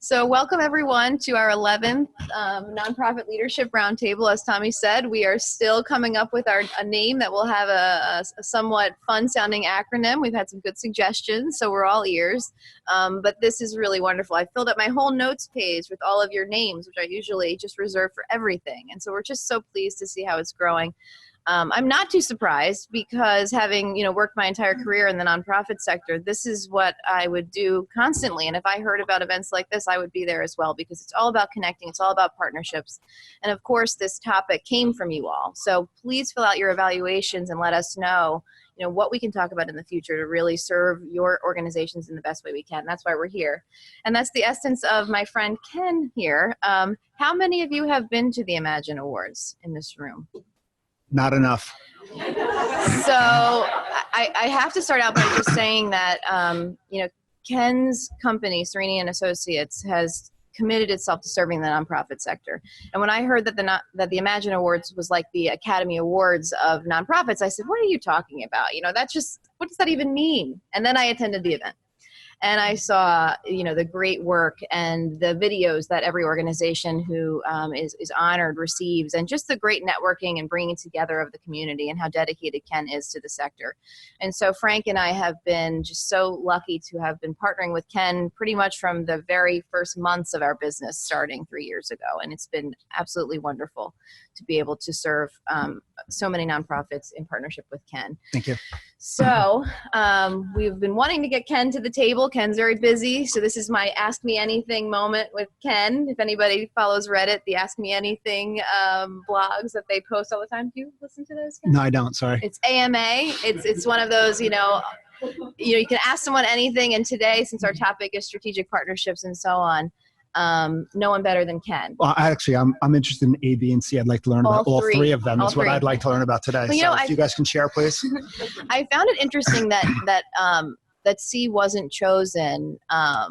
So welcome everyone to our 11th Nonprofit Leadership Roundtable. As Tommy said, we are still coming up with a name that will have a somewhat fun-sounding acronym. We've had some good suggestions, so we're all ears. But this is really wonderful. I filled up my whole notes page with all of your names, which I usually just reserve for everything. And so we're just so pleased to see how it's growing. I'm not too surprised because having, worked my entire career in the nonprofit sector, this is what I would do constantly. And if I heard about events like this, I would be there as well because it's all about connecting. It's all about partnerships. And of course, this topic came from you all. So please fill out your evaluations and let us know, what we can talk about in the future to really serve your organizations in the best way we can. That's why we're here. And that's the essence of my friend Ken here. How many of you have been to the Imagine Awards in this room? Not enough. So I have to start out by just saying that, Ken's company, Cerini and Associates, has committed itself to serving the nonprofit sector. And when I heard that the Imagine Awards was like the Academy Awards of nonprofits, I said, what are you talking about? What does that even mean? And then I attended the event. And I saw, the great work and the videos that every organization who is honored receives, and just the great networking and bringing together of the community and how dedicated Ken is to the sector. And so Frank and I have been just so lucky to have been partnering with Ken pretty much from the very first months of our business starting 3 years ago. And it's been absolutely wonderful to be able to serve so many nonprofits in partnership with Ken. Thank you. So we've been wanting to get Ken to the table. Ken's very busy, so this is my Ask Me Anything moment with Ken. If anybody follows Reddit, the Ask Me Anything blogs that they post all the time. Do you listen to those, Ken? No, I don't. Sorry. It's AMA. It's one of those, you can ask someone anything. And today, since our topic is strategic partnerships and so on, no one better than Ken. Well, I'm interested in A, B, and C. I'd like to learn about all three of them. That's what I'd like to learn about today. Well, if you guys can share, please. I found it interesting that C wasn't chosen.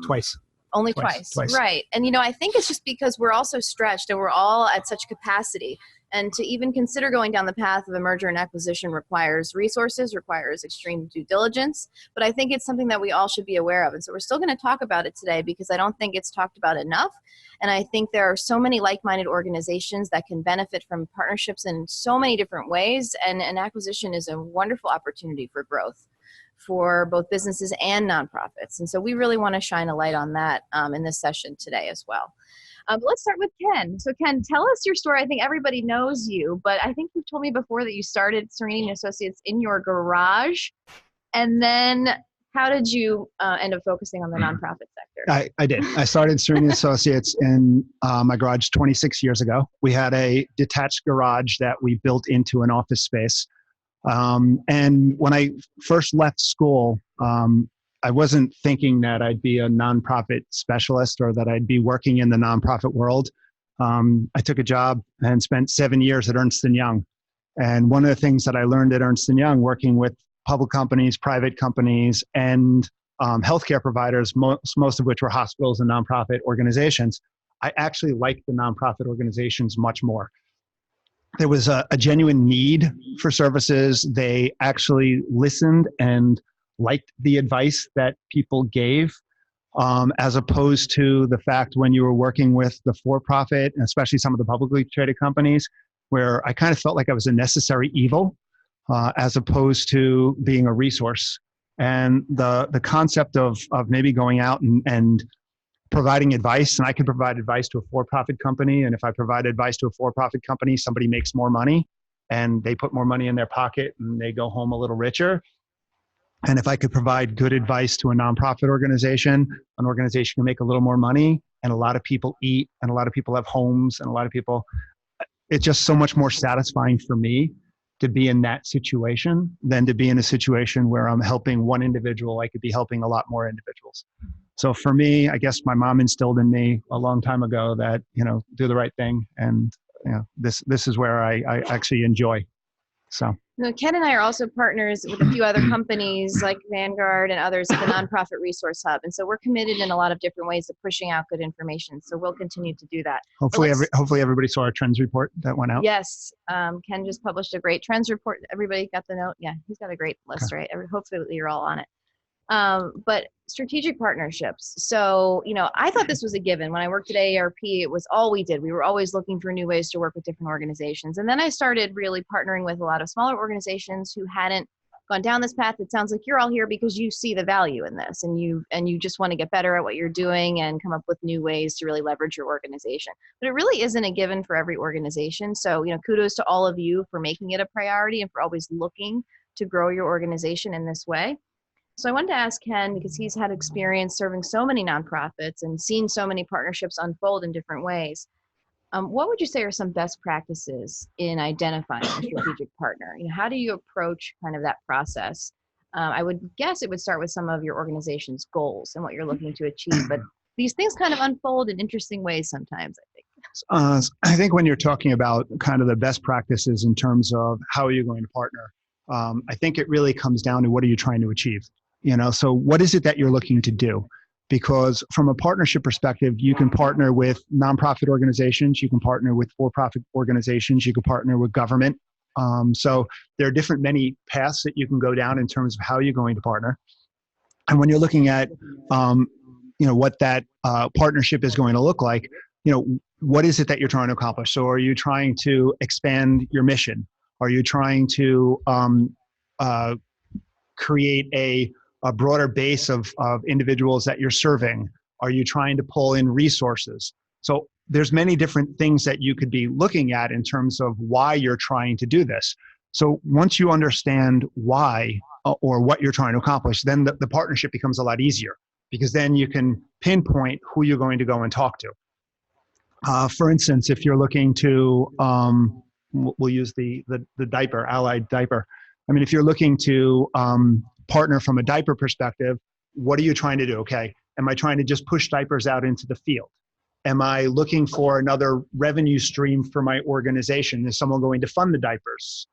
Twice. Only twice. Right. And, I think it's just because we're all so stretched and we're all at such capacity. And to even consider going down the path of a merger and acquisition requires resources, requires extreme due diligence. But I think it's something that we all should be aware of. And so we're still going to talk about it today because I don't think it's talked about enough. And I think there are so many like-minded organizations that can benefit from partnerships in so many different ways. And an acquisition is a wonderful opportunity for growth for both businesses and nonprofits. And so we really want to shine a light on that in this session today as well. But let's start with Ken. So Ken, tell us your story. I think everybody knows you, but I think you've told me before that you started Cerini and Associates in your garage. And then how did you end up focusing on the nonprofit sector? I did. I started Cerini and Associates in my garage 26 years ago. We had a detached garage that we built into an office space. And when I first left school, I wasn't thinking that I'd be a nonprofit specialist or that I'd be working in the nonprofit world. I took a job and spent 7 years at Ernst & Young. And one of the things that I learned at Ernst & Young, working with public companies, private companies, and healthcare providers, most of which were hospitals and nonprofit organizations, I actually liked the nonprofit organizations much more. There was a genuine need for services. They actually listened and liked the advice that people gave, as opposed to the fact when you were working with the for-profit, and especially some of the publicly traded companies, where I kind of felt like I was a necessary evil, as opposed to being a resource. And the concept of maybe going out and providing advice, and I can provide advice to a for-profit company, and if I provide advice to a for-profit company, somebody makes more money, and they put more money in their pocket, and they go home a little richer. And if I could provide good advice to a nonprofit organization, an organization can make a little more money, and a lot of people eat, and a lot of people have homes, and a lot of people, it's just so much more satisfying for me to be in that situation than to be in a situation where I'm helping one individual. I could be helping a lot more individuals. So for me, I guess my mom instilled in me a long time ago that, do the right thing. And this is where I actually enjoy. So. No, Ken and I are also partners with a few other companies like Vanguard and others at the Nonprofit Resource Hub. And so we're committed in a lot of different ways of pushing out good information. So we'll continue to do that. Hopefully everybody saw our trends report that went out. Yes. Ken just published a great trends report. Everybody got the note? Yeah, he's got a great list, right? Hopefully you're all on it. But strategic partnerships. So, I thought this was a given. When I worked at AARP, it was all we did. We were always looking for new ways to work with different organizations. And then I started really partnering with a lot of smaller organizations who hadn't gone down this path. It sounds like you're all here because you see the value in this, and you just want to get better at what you're doing and come up with new ways to really leverage your organization. But it really isn't a given for every organization. So, kudos to all of you for making it a priority and for always looking to grow your organization in this way. So I wanted to ask Ken, because he's had experience serving so many nonprofits and seen so many partnerships unfold in different ways. What would you say are some best practices in identifying a strategic partner? How do you approach kind of that process? I would guess it would start with some of your organization's goals and what you're looking to achieve, but these things kind of unfold in interesting ways sometimes, I think. I think when you're talking about kind of the best practices in terms of how are you going to partner, I think it really comes down to what are you trying to achieve? So what is it that you're looking to do? Because from a partnership perspective, you can partner with nonprofit organizations, you can partner with for-profit organizations, you can partner with government. So there are many paths that you can go down in terms of how you're going to partner. And when you're looking at, what that partnership is going to look like, what is it that you're trying to accomplish? So are you trying to expand your mission? Are you trying to create a broader base of individuals that you're serving? Are you trying to pull in resources? So there's many different things that you could be looking at in terms of why you're trying to do this. So once you understand why or what you're trying to accomplish, then the partnership becomes a lot easier, because then you can pinpoint who you're going to go and talk to. For instance, if you're looking to, we'll use the diaper, Allied Diaper. I mean, if you're looking to partner from a diaper perspective, what are you trying to do? Okay, am I trying to just push diapers out into the field? Am I looking for another revenue stream for my organization? Is someone going to fund the diapers?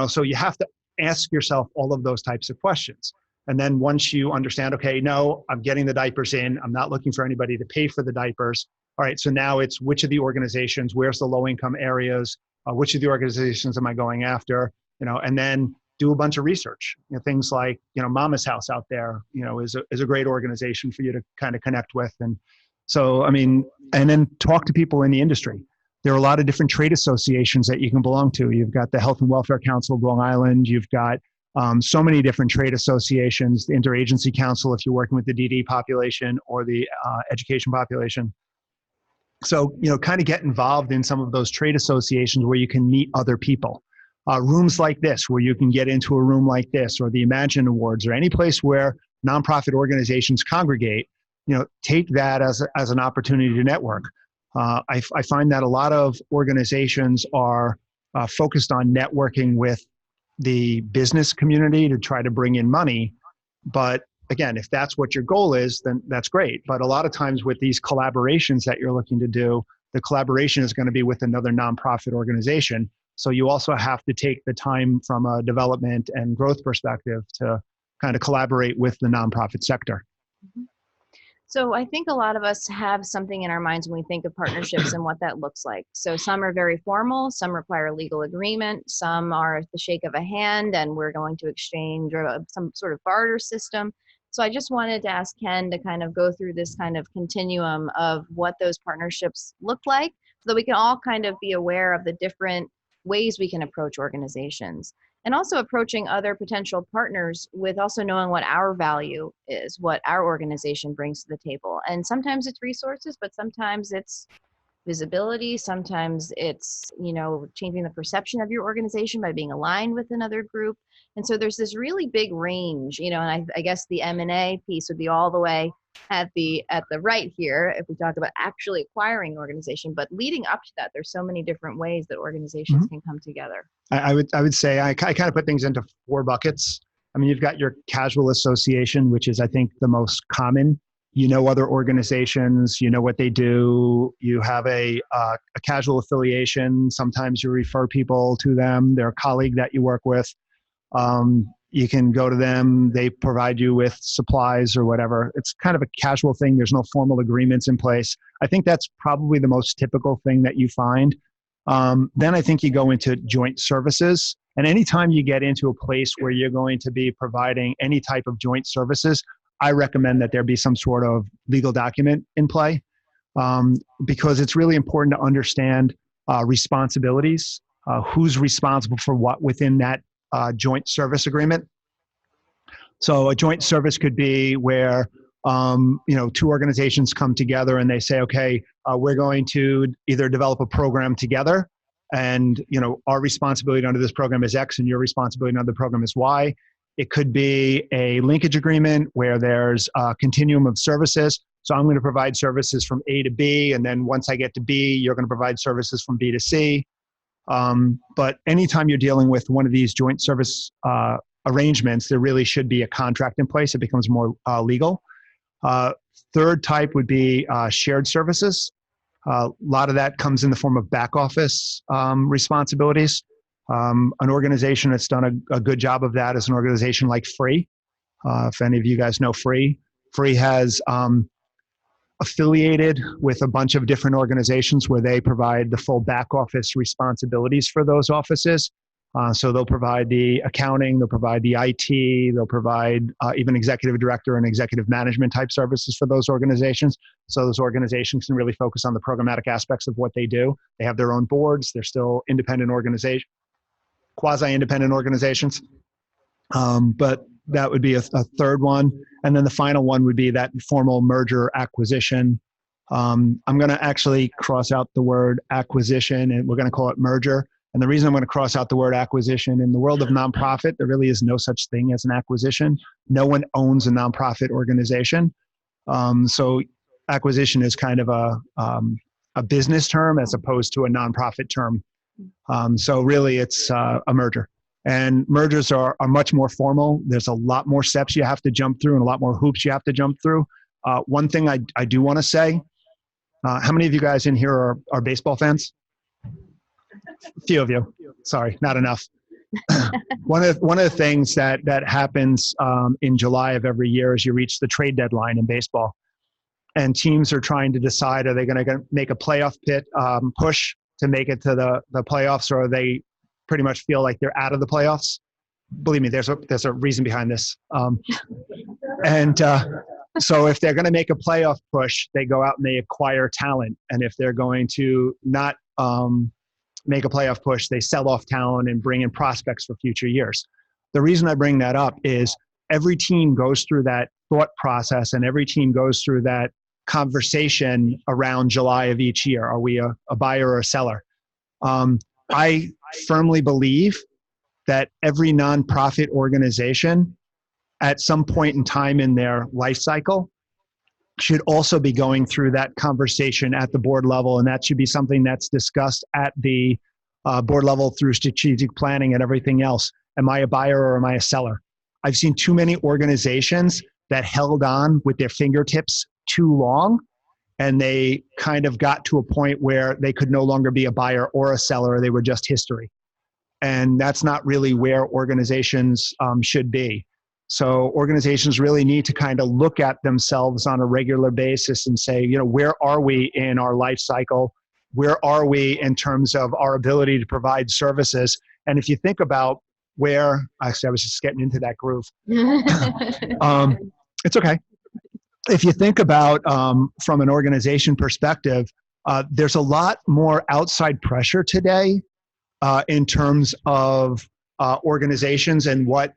So you have to ask yourself all of those types of questions. And then once you understand, okay, no, I'm getting the diapers in, I'm not looking for anybody to pay for the diapers. All right, so now it's which of the organizations, where's the low income areas, which of the organizations am I going after, and then do a bunch of research. Things like, Mama's House out there, is a great organization for you to kind of connect with. And so, and then talk to people in the industry. There are a lot of different trade associations that you can belong to. You've got the Health and Welfare Council of Long Island. You've got so many different trade associations, the Interagency Council if you're working with the DD population or the education population. So, kind of get involved in some of those trade associations where you can meet other people. Rooms like this, where you can get into a room like this, or the Imagine Awards, or any place where nonprofit organizations congregate, take that as an opportunity to network. I find that a lot of organizations are focused on networking with the business community to try to bring in money. But again, if that's what your goal is, then that's great. But a lot of times with these collaborations that you're looking to do, the collaboration is going to be with another nonprofit organization. So you also have to take the time from a development and growth perspective to kind of collaborate with the nonprofit sector. Mm-hmm. So I think a lot of us have something in our minds when we think of partnerships and what that looks like. So some are very formal, some require a legal agreement, some are the shake of a hand and we're going to exchange or some sort of barter system. So I just wanted to ask Ken to kind of go through this kind of continuum of what those partnerships look like so that we can all kind of be aware of the different ways we can approach organizations, and also approaching other potential partners with also knowing what our value is, what our organization brings to the table. And sometimes it's resources, but sometimes it's visibility. Sometimes it's, changing the perception of your organization by being aligned with another group. And so there's this really big range, and I guess the M&A piece would be all the way at the right here if we talk about actually acquiring an organization. But leading up to that, there's so many different ways that organizations can come together. I would say I kind of put things into 4 buckets. I mean, you've got your casual association, which is, I think, the most common. Other organizations, what they do. You have a casual affiliation. Sometimes you refer people to them. They're a colleague that you work with. You can go to them. They provide you with supplies or whatever. It's kind of a casual thing. There's no formal agreements in place. I think that's probably the most typical thing that you find. Then I think you go into joint services. And anytime you get into a place where you're going to be providing any type of joint services, I recommend that there be some sort of legal document in play, because it's really important to understand responsibilities, who's responsible for what within that joint service agreement. So a joint service could be where two organizations come together and they say, okay, we're going to either develop a program together, and our responsibility under this program is X and your responsibility under the program is Y. It could be a linkage agreement where there's a continuum of services. So I'm going to provide services from A to B, and then once I get to B, you're going to provide services from B to C. But anytime you're dealing with one of these joint service arrangements, there really should be a contract in place. It becomes more legal. Third type would be shared services. A lot of that comes in the form of back office responsibilities. An organization that's done a good job of that is an organization like Free. If any of you guys know Free, Free has affiliated with a bunch of different organizations where they provide the full back office responsibilities for those offices. So they'll provide the accounting, they'll provide the IT, they'll provide even executive director and executive management type services for those organizations. So those organizations can really focus on the programmatic aspects of what they do. They have their own boards. They're still independent organizations, quasi-independent organizations. But that would be a third one. And then the final one would be that formal merger acquisition. I'm going to actually cross out the word acquisition and we're going to call it merger. And the reason I'm going to cross out the word acquisition, in the world of nonprofit, there really is no such thing as an acquisition. No one owns a nonprofit organization. So acquisition is kind of a business term as opposed to a nonprofit term. So really it's a merger. And mergers are much more formal. There's a lot more steps you have to jump through and a lot more hoops you have to jump through. One thing I do want to say, how many of you guys in here are baseball fans? A few of you. Sorry, not enough. One of the things that happens in July of every year is you reach the trade deadline in baseball. And teams are trying to decide, are they going to make a playoff push to make it to the playoffs, or are they pretty much feel like they're out of the playoffs? Believe me, there's a reason behind this. So if they're going to make a playoff push, they go out and they acquire talent. And if they're going to not make a playoff push, they sell off talent and bring in prospects for future years. The reason I bring that up is every team goes through that thought process and every team goes through that conversation around July of each year. Are we a buyer or a seller? I firmly believe that every nonprofit organization at some point in time in their life cycle should also be going through that conversation at the board level, and that should be something that's discussed at the board level through strategic planning and everything else. Am I a buyer or am I a seller? I've seen too many organizations that held on with their fingertips too long, and they kind of got to a point where they could no longer be a buyer or a seller. They were just history. And that's not really where organizations should be. So organizations really need to kind of look at themselves on a regular basis and say, where are we in our life cycle? Where are we in terms of our ability to provide services? And if you think about actually I was just getting into that groove. It's okay. If you think about from an organization perspective, there's a lot more outside pressure today in terms of organizations and what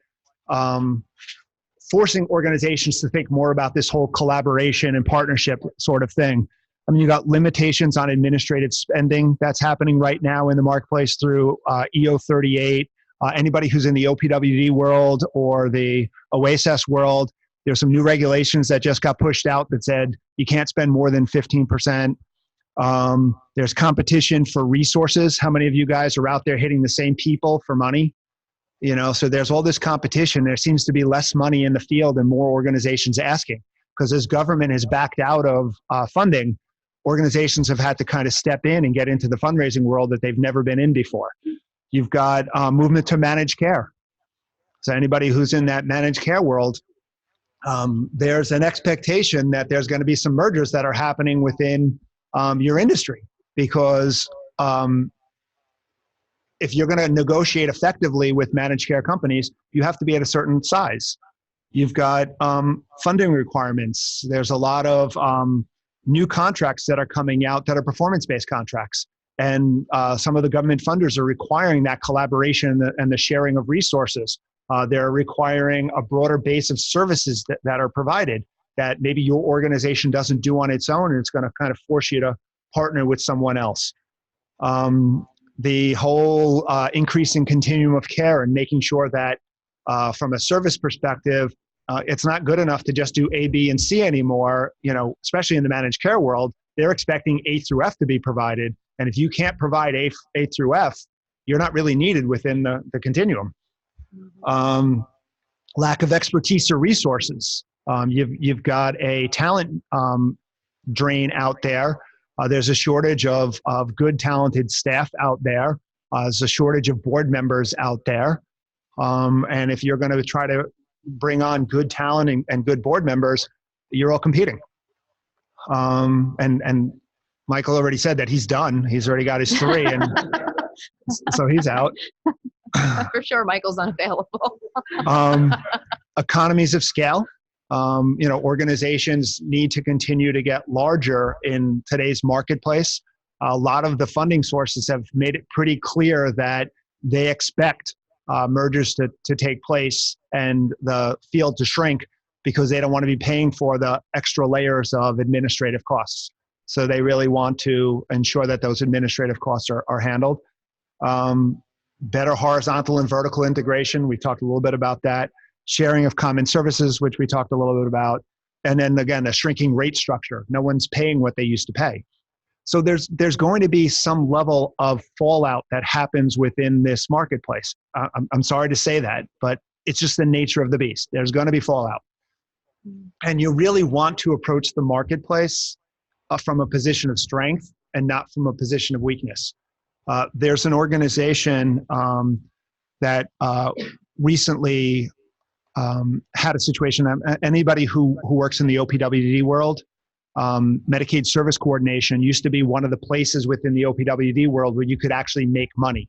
forcing organizations to think more about this whole collaboration and partnership sort of thing. I mean, you got limitations on administrative spending that's happening right now in the marketplace through EO 38. Anybody who's in the OPWD world or the OASS world, there's some new regulations that just got pushed out that said you can't spend more than 15%. There's competition for resources. How many of you guys are out there hitting the same people for money? So there's all this competition. There seems to be less money in the field and more organizations asking, because as government has backed out of funding, organizations have had to kind of step in and get into the fundraising world that they've never been in before. You've got movement to managed care. So anybody who's in that managed care world, there's an expectation that there's going to be some mergers that are happening within your industry, because if you're going to negotiate effectively with managed care companies, you have to be at a certain size. You've got funding requirements. There's a lot of new contracts that are coming out that are performance-based contracts. And some of the government funders are requiring that collaboration and the sharing of resources. They're requiring a broader base of services that are provided that maybe your organization doesn't do on its own, and it's going to kind of force you to partner with someone else. The whole increasing continuum of care and making sure that from a service perspective, it's not good enough to just do A, B, and C anymore. Especially in the managed care world, they're expecting A through F to be provided. And if you can't provide A through F, you're not really needed within the continuum. Lack of expertise or resources. You've got a talent drain out there. There's a shortage of good, talented staff out there. There's a shortage of board members out there. And if you're going to try to bring on good talent and good board members, you're all competing. And Michael already said that he's done. He's already got his 3, and so he's out. For sure, Michael's unavailable. Economies of scale. Organizations need to continue to get larger in today's marketplace. A lot of the funding sources have made it pretty clear that they expect mergers to take place and the field to shrink because they don't want to be paying for the extra layers of administrative costs. So they really want to ensure that those administrative costs are handled. Better horizontal and vertical integration. We talked a little bit about that. Sharing of common services, which we talked a little bit about. And then again, a shrinking rate structure. No one's paying what they used to pay. So there's going to be some level of fallout that happens within this marketplace. I'm sorry to say that, but it's just the nature of the beast. There's going to be fallout. And you really want to approach the marketplace from a position of strength and not from a position of weakness. There's an organization that recently had a situation. Anybody who works in the OPWD world, Medicaid Service Coordination used to be one of the places within the OPWD world where you could actually make money.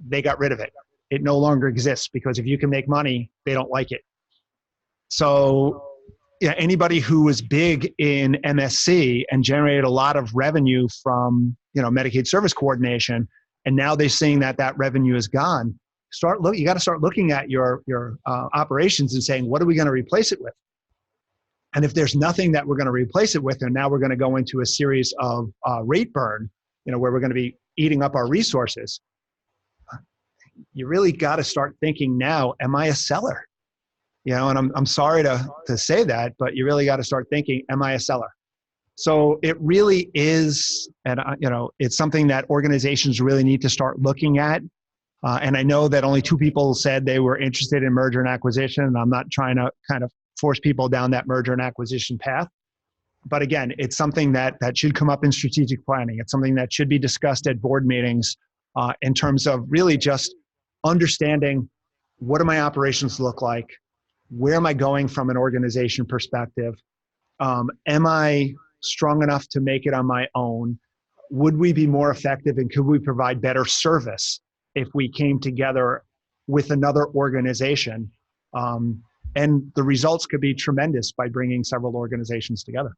They got rid of it. It no longer exists because if you can make money, they don't like it. So yeah, anybody who was big in MSC and generated a lot of revenue from Medicaid Service Coordination, and now they're seeing that revenue is gone. You got to start looking at your operations and saying, what are we going to replace it with? And if there's nothing that we're going to replace it with, and now we're going to go into a series of rate burn, where we're going to be eating up our resources, you really got to start thinking now, am I a seller? And I'm sorry to say that, but you really got to start thinking, am I a seller? So it really is, and it's something that organizations really need to start looking at. And I know that only 2 people said they were interested in merger and acquisition, and I'm not trying to kind of force people down that merger and acquisition path. But again, it's something that should come up in strategic planning. It's something that should be discussed at board meetings in terms of really just understanding, what do my operations look like? Where am I going from an organization perspective? Am I strong enough to make it on my own? Would we be more effective, and could we provide better service if we came together with another organization? And the results could be tremendous by bringing several organizations together.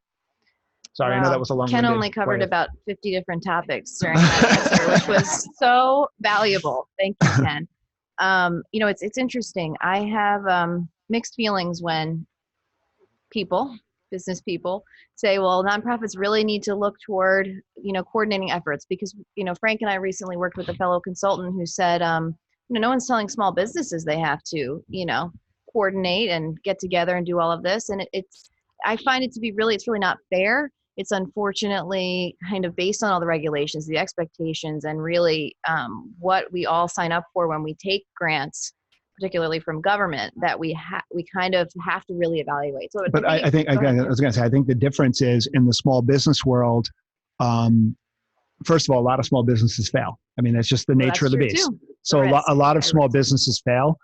Sorry, wow. I know that was a long Ken only covered about 50 different topics during that answer, which was so valuable. Thank you, Ken. It's interesting. I have mixed feelings when business people say, well, nonprofits really need to look toward, coordinating efforts because, Frank and I recently worked with a fellow consultant who said, no one's telling small businesses they have to, coordinate and get together and do all of this. And I find it to be it's really not fair. It's unfortunately kind of based on all the regulations, the expectations, and really what we all sign up for when we take grants, particularly from government, that we kind of have to really evaluate. So, but I think, again, I was going to say, I think the difference is in the small business world, first of all, a lot of small businesses fail. I mean, that's just the nature of the beast. So a lot of small businesses fail.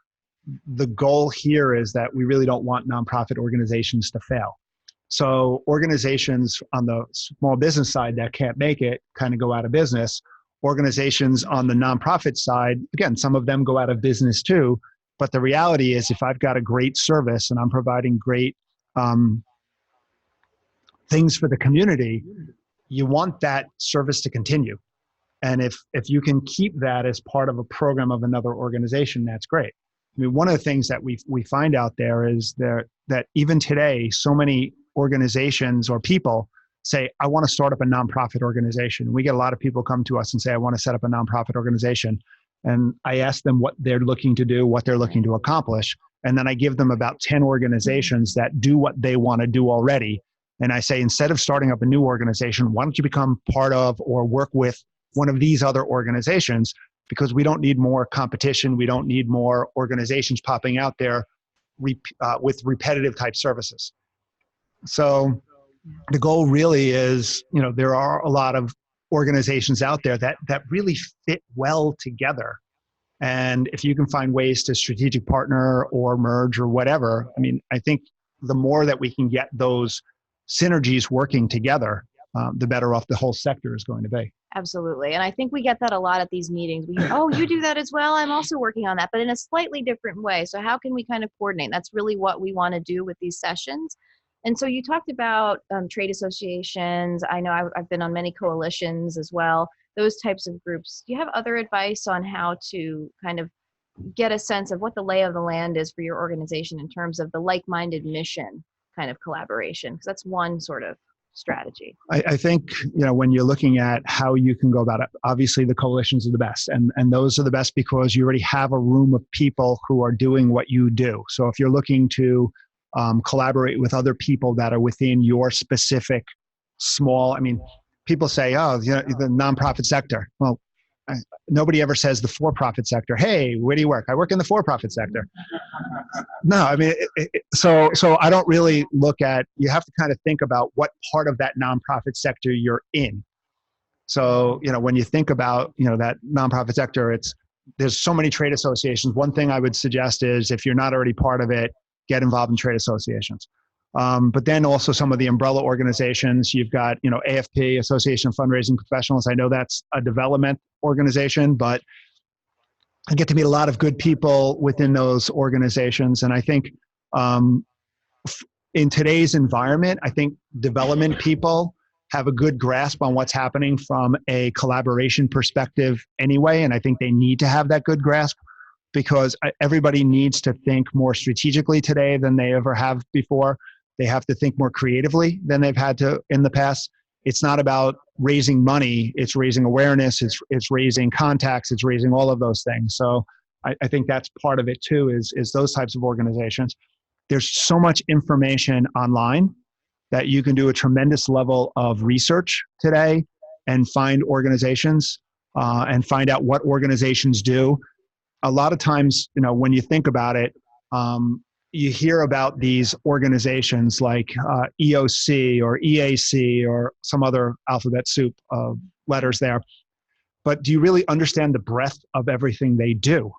The goal here is that we really don't want nonprofit organizations to fail. So organizations on the small business side that can't make it kind of go out of business. Organizations on the nonprofit side, again, some of them go out of business too. But the reality is, if I've got a great service and I'm providing great things for the community, you want that service to continue. And if you can keep that as part of a program of another organization, that's great. I mean, one of the things that we find out there is that even today, so many organizations or people say, I want to start up a nonprofit organization. We get a lot of people come to us and say, I want to set up a nonprofit organization. And I ask them what they're looking to do, what they're looking to accomplish. And then I give them about 10 organizations that do what they want to do already. And I say, instead of starting up a new organization, why don't you become part of or work with one of these other organizations? Because we don't need more competition. We don't need more organizations popping out there with repetitive type services. So the goal really is, there are a lot of organizations out there that really fit well together. And if you can find ways to strategic partner or merge or whatever, I mean, I think the more that we can get those synergies working together, the better off the whole sector is going to be. Absolutely. And I think we get that a lot at these meetings. We hear, oh, you do that as well. I'm also working on that, but in a slightly different way. So how can we kind of coordinate? That's really what we want to do with these sessions. And so you talked about trade associations. I know I've been on many coalitions as well, those types of groups. Do you have other advice on how to kind of get a sense of what the lay of the land is for your organization in terms of the like-minded mission kind of collaboration? Because that's one sort of strategy. I think, when you're looking at how you can go about it, obviously the coalitions are the best. And those are the best because you already have a room of people who are doing what you do. So if you're looking to collaborate with other people that are within your specific small, people say, oh, the nonprofit sector. Well, nobody ever says the for-profit sector. Hey, where do you work? I work in the for-profit sector. No, so I don't really look at, you have to kind of think about what part of that nonprofit sector you're in. So, when you think about, that nonprofit sector, there's so many trade associations. One thing I would suggest is, if you're not already part of it, get involved in trade associations. But then also some of the umbrella organizations, you've got, AFP, Association of Fundraising Professionals. I know that's a development organization, but I get to meet a lot of good people within those organizations. And I think in today's environment, I think development people have a good grasp on what's happening from a collaboration perspective anyway. And I think they need to have that good grasp, because everybody needs to think more strategically today than they ever have before. They have to think more creatively than they've had to in the past. It's not about raising money, it's raising awareness, it's raising contacts, it's raising all of those things. So I think that's part of it too, is those types of organizations. There's so much information online that you can do a tremendous level of research today and find organizations and find out what organizations do. A lot of times, when you think about it, you hear about these organizations like EOC or EAC or some other alphabet soup of letters there. But do you really understand the breadth of everything they do?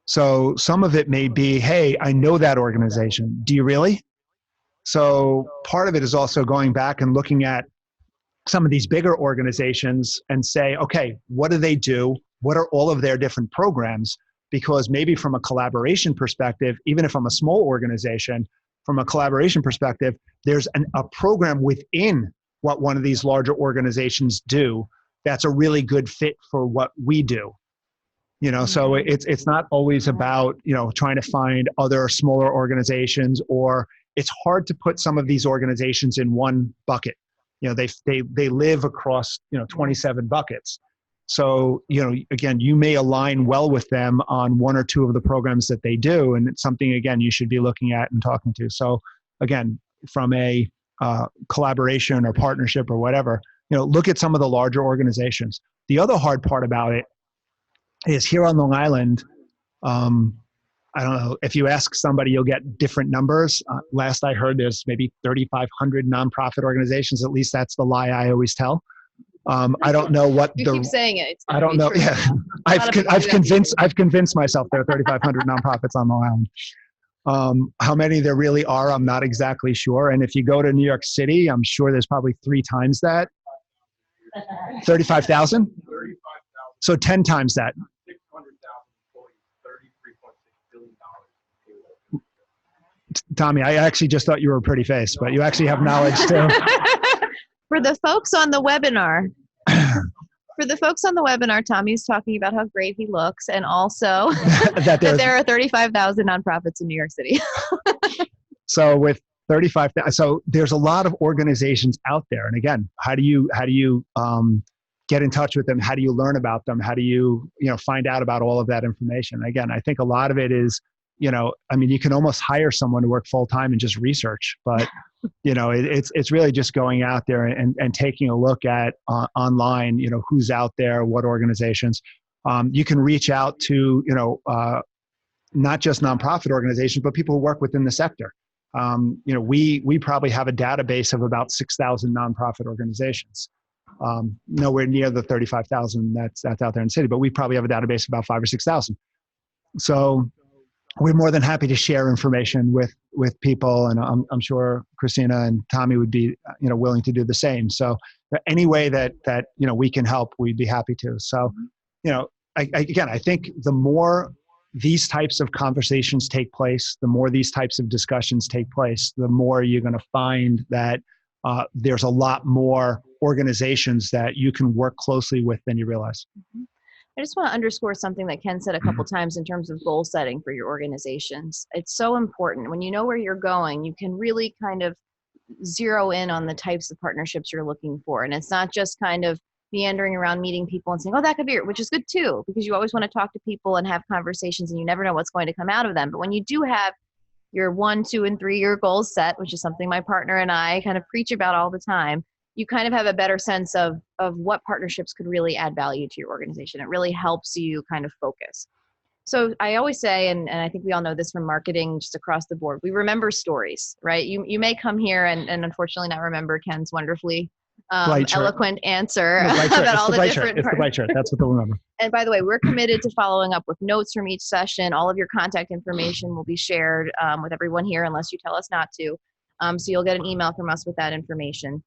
So some of it may be, hey, I know that organization. Do you really? So part of it is also going back and looking at some of these bigger organizations and say, okay, what do they do? What are all of their different programs? Because maybe from a collaboration perspective, even if I'm a small organization, from a collaboration perspective, there's a program within what one of these larger organizations do that's a really good fit for what we do. So it's not always about, trying to find other smaller organizations, or it's hard to put some of these organizations in one bucket. They live across, 27 buckets. So, again, you may align well with them on one or two of the programs that they do. And it's something, again, you should be looking at and talking to. So again, from a collaboration or partnership or whatever, look at some of the larger organizations. The other hard part about it is here on Long Island, I don't know, if you ask somebody, you'll get different numbers. Last I heard, there's maybe 3,500 nonprofit organizations. At least that's the lie I always tell. I don't know what you keep saying it. I don't know. Yeah, I've convinced myself there are 3,500 nonprofits on Long Island. How many there really are, I'm not exactly sure. And if you go to New York City, I'm sure there's probably 3 times that. 35,000? 35,000. So 10 times that. 600,000 employees, $33.6 billion. Tommy, I actually just thought you were a pretty face, but you actually have knowledge too. For the folks on the webinar, Tommy's talking about how great he looks, and also that there are 35,000 nonprofits in New York City. So with 35,000, so there's a lot of organizations out there. And again, how do you get in touch with them? How do you learn about them? How do you find out about all of that information? Again, I think a lot of it is, you can almost hire someone to work full time and just research, but it's really just going out there and taking a look at online, who's out there, what organizations. You can reach out to, not just nonprofit organizations, but people who work within the sector. We probably have a database of about 6,000 nonprofit organizations. Nowhere near the 35,000 that's out there in the city, but we probably have a database of about 5,000 or 6,000. So we're more than happy to share information with people, and I'm sure Christina and Tommy would be willing to do the same. So any way that we can help, we'd be happy to. So I think the more these types of conversations take place, the more these types of discussions take place, the more you're going to find that there's a lot more organizations that you can work closely with than you realize. Mm-hmm. I just want to underscore something that Ken said a couple times in terms of goal setting for your organizations. It's so important. When you know where you're going, you can really kind of zero in on the types of partnerships you're looking for. And it's not just kind of meandering around meeting people and saying, oh, that could be it, which is good too, because you always want to talk to people and have conversations and you never know what's going to come out of them. But when you do have your 1, 2, and 3 year goals set, which is something my partner and I kind of preach about all the time, you kind of have a better sense of what partnerships could really add value to your organization. It really helps you kind of focus. So I always say, and I think we all know this from marketing just across the board, we remember stories, right? You may come here and unfortunately not remember Ken's wonderfully eloquent answer about all the different It's the bright shirt. That's what they'll remember. And by the way, we're committed to following up with notes from each session. All of your contact information will be shared with everyone here unless you tell us not to. So you'll get an email from us with that information.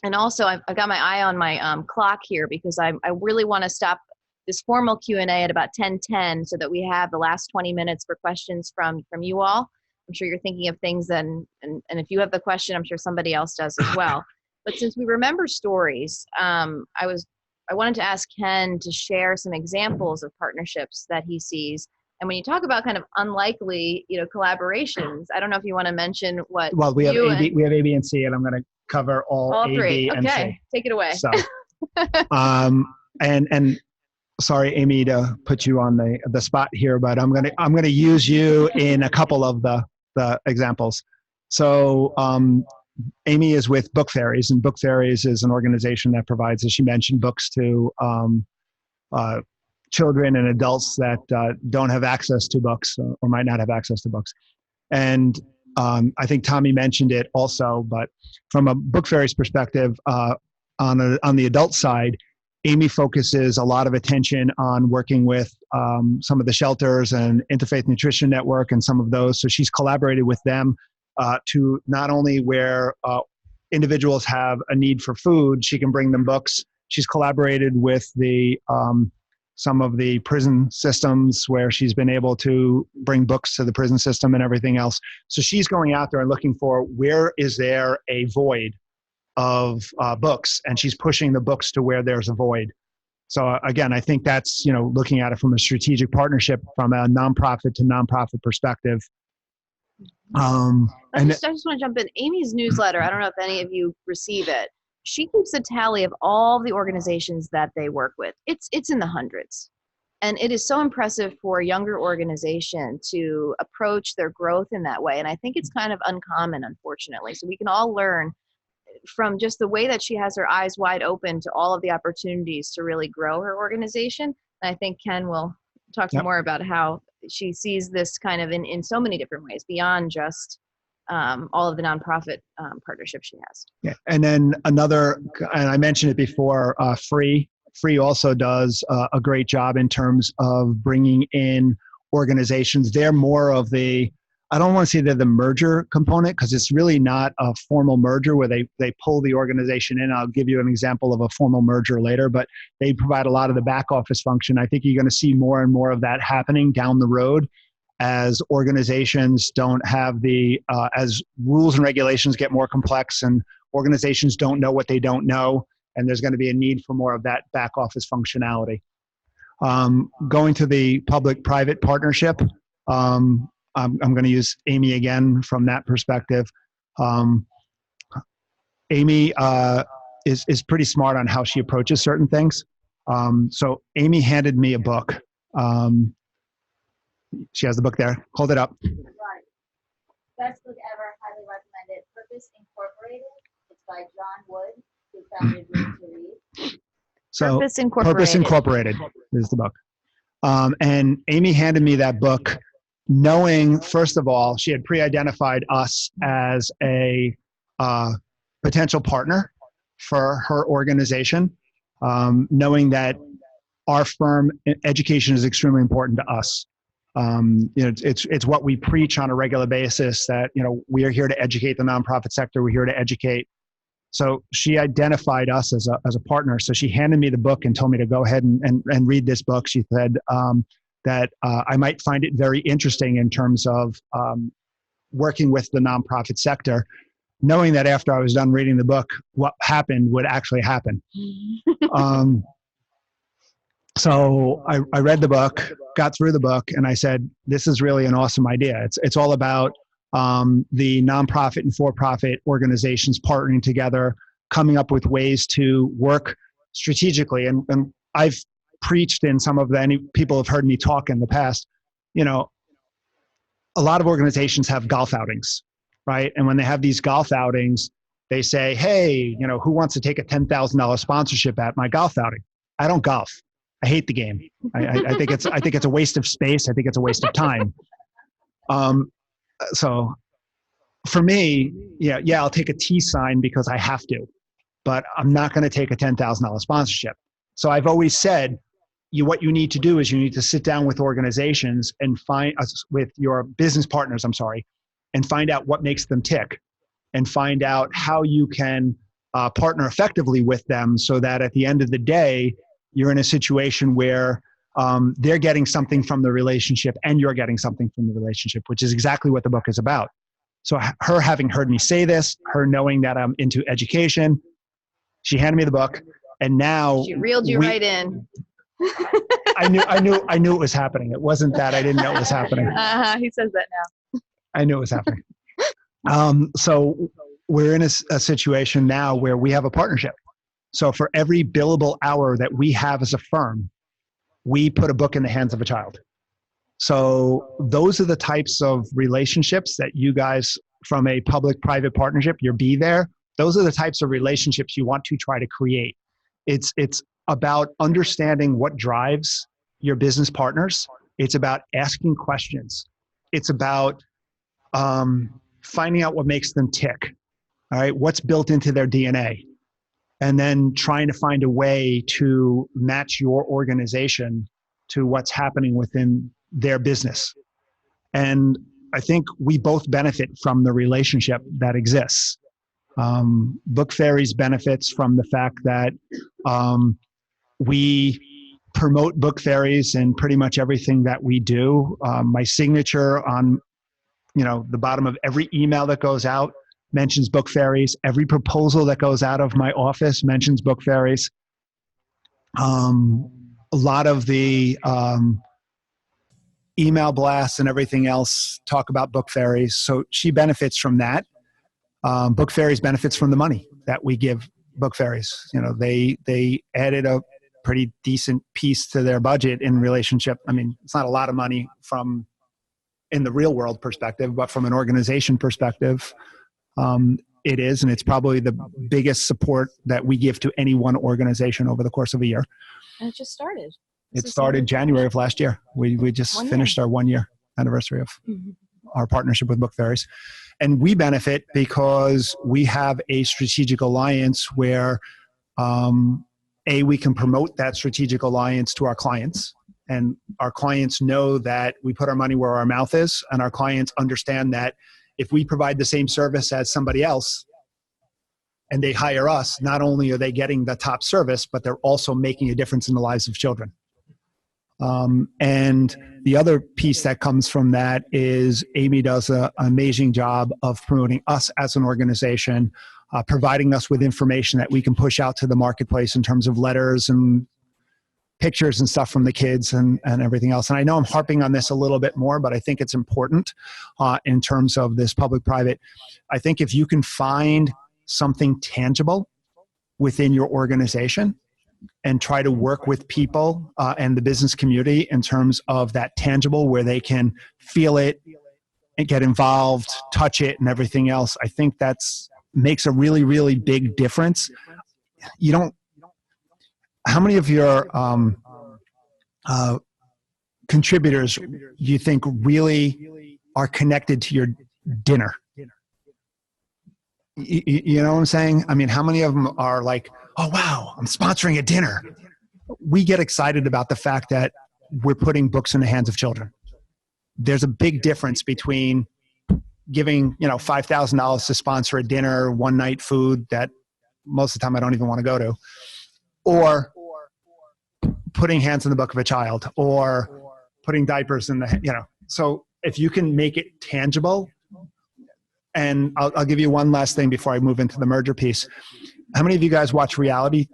And also, I've got my eye on my clock here because I really want to stop this formal Q&A at about 10:10 so that we have the last 20 minutes for questions from you all. I'm sure you're thinking of things, and if you have the question, I'm sure somebody else does as well. But since we remember stories, I wanted to ask Ken to share some examples of partnerships that he sees. And when you talk about kind of unlikely, collaborations, I don't know if you want to mention what. Well, we have A, B, and C, and I'm going to cover all A, 3. B, and C. Okay, take it away. So, and sorry, Amy, to put you on the spot here, but I'm gonna use you in a couple of the examples. So, Amy is with Book Fairies, and Book Fairies is an organization that provides, as she mentioned, books to children and adults that don't have access to books or might not have access to books. And I think Tommy mentioned it also, but from a Book Fairies perspective, on the adult side, Amy focuses a lot of attention on working with some of the shelters and Interfaith Nutrition Network and some of those. So she's collaborated with them to not only where individuals have a need for food, she can bring them books. She's collaborated with some of the prison systems where she's been able to bring books to the prison system and everything else. So she's going out there and looking for where is there a void of books, and she's pushing the books to where there's a void. So again, I think that's, looking at it from a strategic partnership from a nonprofit to nonprofit perspective. I just want to jump in. Amy's newsletter, I don't know if any of you receive it. She keeps a tally of all the organizations that they work with. It's in the hundreds. And it is so impressive for a younger organization to approach their growth in that way. And I think it's kind of uncommon, unfortunately. So we can all learn from just the way that she has her eyes wide open to all of the opportunities to really grow her organization. And I think Ken will talk more about how she sees this kind of in so many different ways beyond just all of the nonprofit partnerships she has. Yeah, and then another, and I mentioned it before, Free also does a great job in terms of bringing in organizations. They're more of I don't want to say they're the merger component, because it's really not a formal merger where they pull the organization in. I'll give you an example of a formal merger later, but they provide a lot of the back office function. I think you're going to see more and more of that happening down the road as organizations don't have as rules and regulations get more complex and organizations don't know what they don't know, and there's going to be a need for more of that back office functionality. Going to the public-private partnership, I'm going to use Amy again from that perspective. Amy is pretty smart on how she approaches certain things. So Amy handed me a book. She has the book there. Hold it up. Right. Best book ever. Highly recommended. Purpose Incorporated. It's by John Wood, who founded Room to Read. So Purpose Incorporated is the book. And Amy handed me that book knowing, first of all, she had pre-identified us as a potential partner for her organization, knowing that our firm, education is extremely important to us. It's what we preach on a regular basis, that, we are here to educate the nonprofit sector. We're here to educate. So she identified us as a partner. So she handed me the book and told me to go ahead and read this book. She said that I might find it very interesting in terms of working with the nonprofit sector, knowing that after I was done reading the book, what happened would actually happen. So I read the book, got through the book, and I said, this is really an awesome idea. It's all about the nonprofit and for-profit organizations partnering together, coming up with ways to work strategically. And I've preached in some of people have heard me talk in the past, a lot of organizations have golf outings, right? And when they have these golf outings, they say, hey, who wants to take a $10,000 sponsorship at my golf outing? I don't golf. I hate the game. I think it's a waste of space. I think it's a waste of time. So for me, yeah, I'll take a T sign because I have to, but I'm not going to take a $10,000 sponsorship. So I've always said, what you need to do is you need to sit down with organizations and with your business partners, and find out what makes them tick, and find out how you can partner effectively with them, so that at the end of the day, you're in a situation where they're getting something from the relationship and you're getting something from the relationship, which is exactly what the book is about. So her having heard me say this, her knowing that I'm into education, she handed me the book, and now She reeled you right in. I knew it was happening. It wasn't that I didn't know it was happening. He says that now. I knew it was happening. So we're in a situation now where we have a partnership. So for every billable hour that we have as a firm, we put a book in the hands of a child. So those are the types of relationships that you guys, from a public-private partnership, those are the types of relationships you want to try to create. It's about understanding what drives your business partners. It's about asking questions. It's about finding out what makes them tick. All right, what's built into their DNA. And then trying to find a way to match your organization to what's happening within their business. And I think we both benefit from the relationship that exists. Book Fairies benefits from the fact that we promote Book Fairies in pretty much everything that we do. My signature on the bottom of every email that goes out mentions Book Fairies. Every proposal that goes out of my office mentions Book Fairies. A lot of the email blasts and everything else talk about Book Fairies. So she benefits from that. Book Fairies benefits from the money that we give Book Fairies. They added a pretty decent piece to their budget in relationship. I mean, it's not a lot of money in the real world perspective, but from an organization perspective, it is, and it's probably the biggest support that we give to any one organization over the course of a year. And it just started. It started January of last year. We just finished our 1 year anniversary of our partnership with Book Fairies. And we benefit because we have a strategic alliance where, we can promote that strategic alliance to our clients. And our clients know that we put our money where our mouth is, and our clients understand that if we provide the same service as somebody else and they hire us, not only are they getting the top service, but they're also making a difference in the lives of children. And the other piece that comes from that is Amy does an amazing job of promoting us as an organization, providing us with information that we can push out to the marketplace in terms of letters and pictures and stuff from the kids and everything else. And I know I'm harping on this a little bit more, but I think it's important in terms of this public-private. I think if you can find something tangible within your organization and try to work with people and the business community in terms of that tangible where they can feel it and get involved, touch it and everything else, I think that's makes a really, really big difference. How many of your contributors you think really are connected to your dinner? You know what I'm saying? I mean, how many of them are like, oh, wow, I'm sponsoring a dinner. We get excited about the fact that we're putting books in the hands of children. There's a big difference between giving, $5,000 to sponsor a dinner, one night food that most of the time I don't even want to go to, or putting hands in the book of a child, or putting diapers in the, So if you can make it tangible, and I'll give you one last thing before I move into the merger piece. How many of you guys watch reality?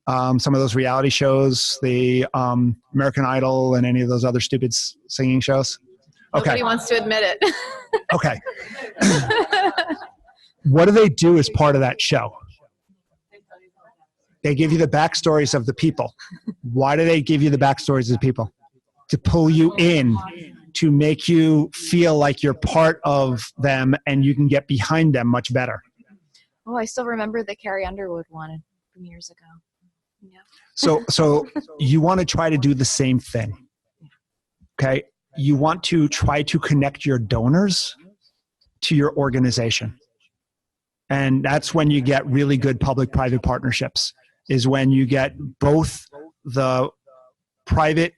Some of those reality shows, the American Idol and any of those other stupid singing shows? Okay. Nobody wants to admit it. Okay. What do they do as part of that show? They give you the backstories of the people. Why do they give you the backstories of the people? To pull you in, to make you feel like you're part of them and you can get behind them much better. Oh, I still remember the Carrie Underwood one from years ago. Yeah. So you want to try to do the same thing. Okay. You want to try to connect your donors to your organization. And that's when you get really good public-private partnerships, is when you get both the private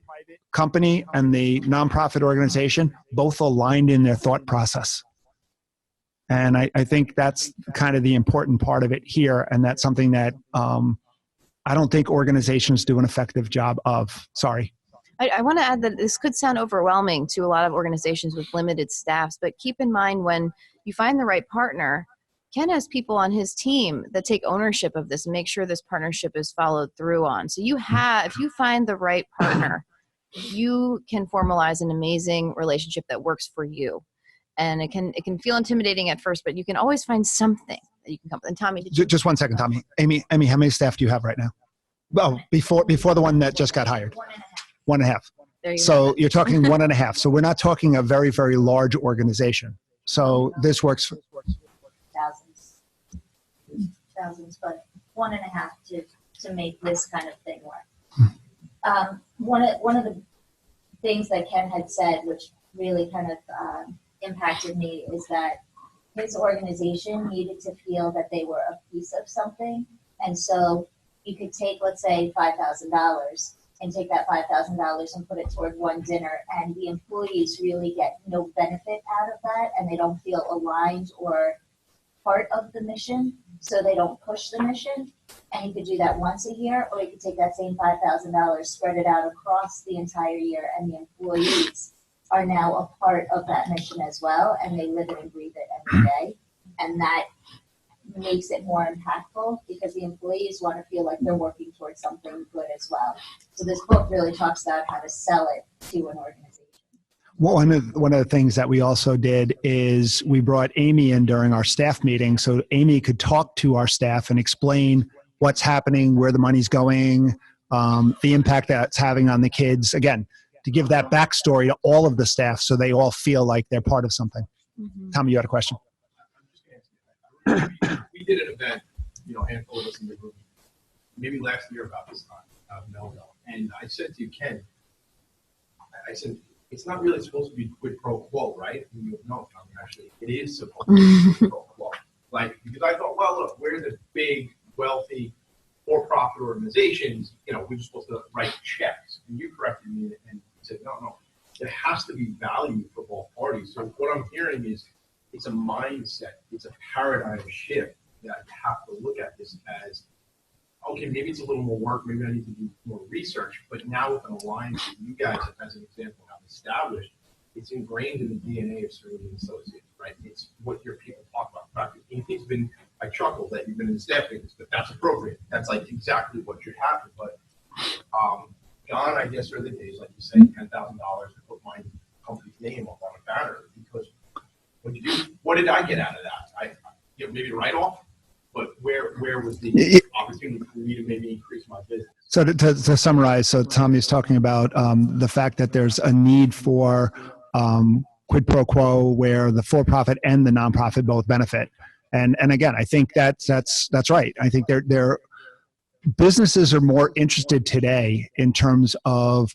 company and the nonprofit organization both aligned in their thought process. And I think that's kind of the important part of it here. And that's something that I don't think organizations do an effective job of. Sorry. I want to add that this could sound overwhelming to a lot of organizations with limited staffs, but keep in mind when you find the right partner, Ken has people on his team that take ownership of this and make sure this partnership is followed through on. So if you find the right partner, you can formalize an amazing relationship that works for you. And it can feel intimidating at first, but you can always find something that you can come with. And Tommy, just 1 second, Tommy. Amy, how many staff do you have right now? Well, before the one that just got hired. 1.5. There you So you're talking 1.5. So we're not talking a very, very large organization. So this works. Thousands, but 1.5 to make this kind of thing work. One of the things that Ken had said, which really kind of impacted me, is that his organization needed to feel that they were a piece of something. And so you could take, let's say, $5,000 and take that $5,000 and put it toward one dinner, and the employees really get no benefit out of that, and they don't feel aligned or part of the mission, so they don't push the mission. And you could do that once a year, or you could take that same $5,000, spread it out across the entire year, and the employees are now a part of that mission as well, and they live it and breathe it every day. And that makes it more impactful because the employees want to feel like they're working towards something good as well. So this book really talks about how to sell it to an organization. Well, one of the things that we also did is we brought Amy in during our staff meeting so Amy could talk to our staff and explain what's happening, where the money's going, the impact that it's having on the kids. Again, to give that backstory to all of the staff so they all feel like they're part of something. Mm-hmm. Tommy, you had a question? We did an event, a handful of us in the group, maybe last year about this time, out of Melville. And I said to you, Ken, I said, it's not really supposed to be quid pro quo, right? And you go, no, Tommy, actually, it is supposed to be quid pro quo. Because I thought, well, look, we're the big, wealthy, for-profit organizations, we're just supposed to write checks. And you corrected me and said, no, there has to be value for both parties. So what I'm hearing is it's a mindset, it's a paradigm shift that you have to look at this as okay, maybe it's a little more work, maybe I need to do more research, but now with an alliance that you guys, as an example, have established, it's ingrained in the DNA of Cerini Associates, right? It's what your people talk about. In fact, it's been, I chuckle that you've been in the staff meetings, but that's appropriate. That's like exactly what should happen. But gone, I guess, are the days, like you say, $10,000 to put my company's name up on a banner, because what did I get out of that? Maybe write off, but where was the opportunity for me to maybe increase my business? So to summarize, so Tommy's talking about the fact that there's a need for quid pro quo where the for-profit and the nonprofit both benefit. And again, I think that's right. I think they're businesses are more interested today in terms of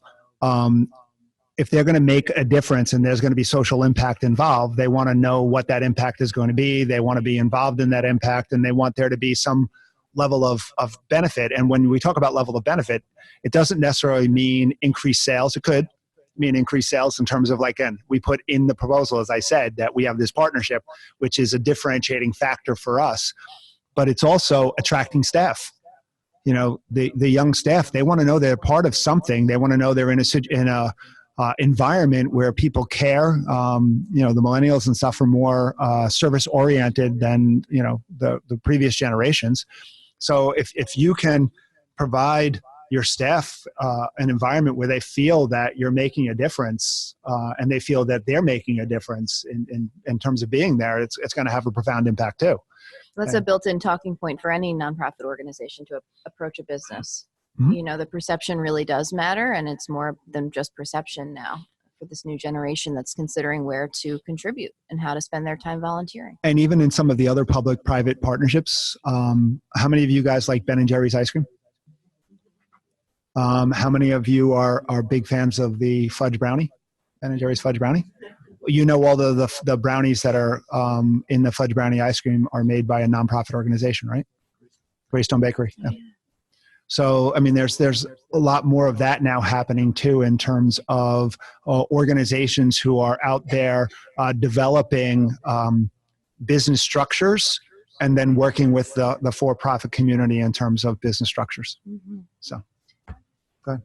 if they're going to make a difference and there's going to be social impact involved, they want to know what that impact is going to be. They want to be involved in that impact, and they want there to be some level of benefit. And when we talk about level of benefit, it doesn't necessarily mean increased sales. It could mean increased sales in terms of, like, again, we put in the proposal, as I said, that we have this partnership, which is a differentiating factor for us, but it's also attracting staff. You know, the young staff, they want to know they're part of something. They want to know they're in a environment where people care. You know, the millennials and stuff are more service oriented than, you know, the previous generations. So if you can provide your staff an environment where they feel that you're making a difference and they feel that they're making a difference in terms of being there, it's going to have a profound impact too. That's a built-in talking point for any nonprofit organization to approach a business. Mm-hmm. You know, the perception really does matter, and it's more than just perception now for this new generation that's considering where to contribute and how to spend their time volunteering. And even in some of the other public-private partnerships, how many of you guys like Ben & Jerry's ice cream? How many of you are big fans of the fudge brownie, Ben & Jerry's fudge brownie? You know, all the brownies that are in the fudge brownie ice cream are made by a nonprofit organization, right? Greystone Bakery. Yeah. So, I mean, there's a lot more of that now happening too, in terms of organizations who are out there developing business structures and then working with the for-profit community in terms of business structures. Mm-hmm. So, go ahead.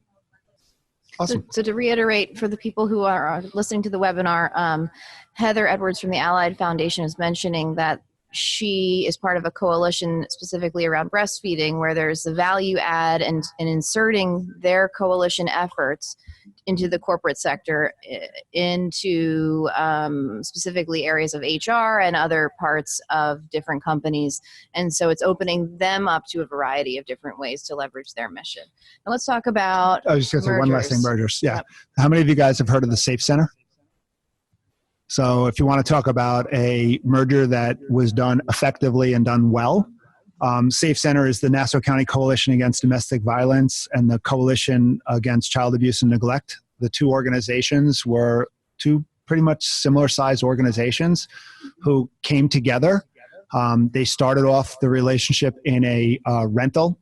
Awesome. So to reiterate, for the people who are listening to the webinar, Heather Edwards from the Allied Foundation is mentioning that she is part of a coalition specifically around breastfeeding, where there's the value add and inserting their coalition efforts into the corporate sector, into specifically areas of HR and other parts of different companies. And so it's opening them up to a variety of different ways to leverage their mission. Now let's talk about I was just going to say one last thing, mergers. Yeah. Yep. How many of you guys have heard of the Safe Center? So if you want to talk about a merger that was done effectively and done well, Safe Center is the Nassau County Coalition Against Domestic Violence and the Coalition Against Child Abuse and Neglect. The two organizations were two pretty much similar sized organizations who came together. They started off the relationship in a rental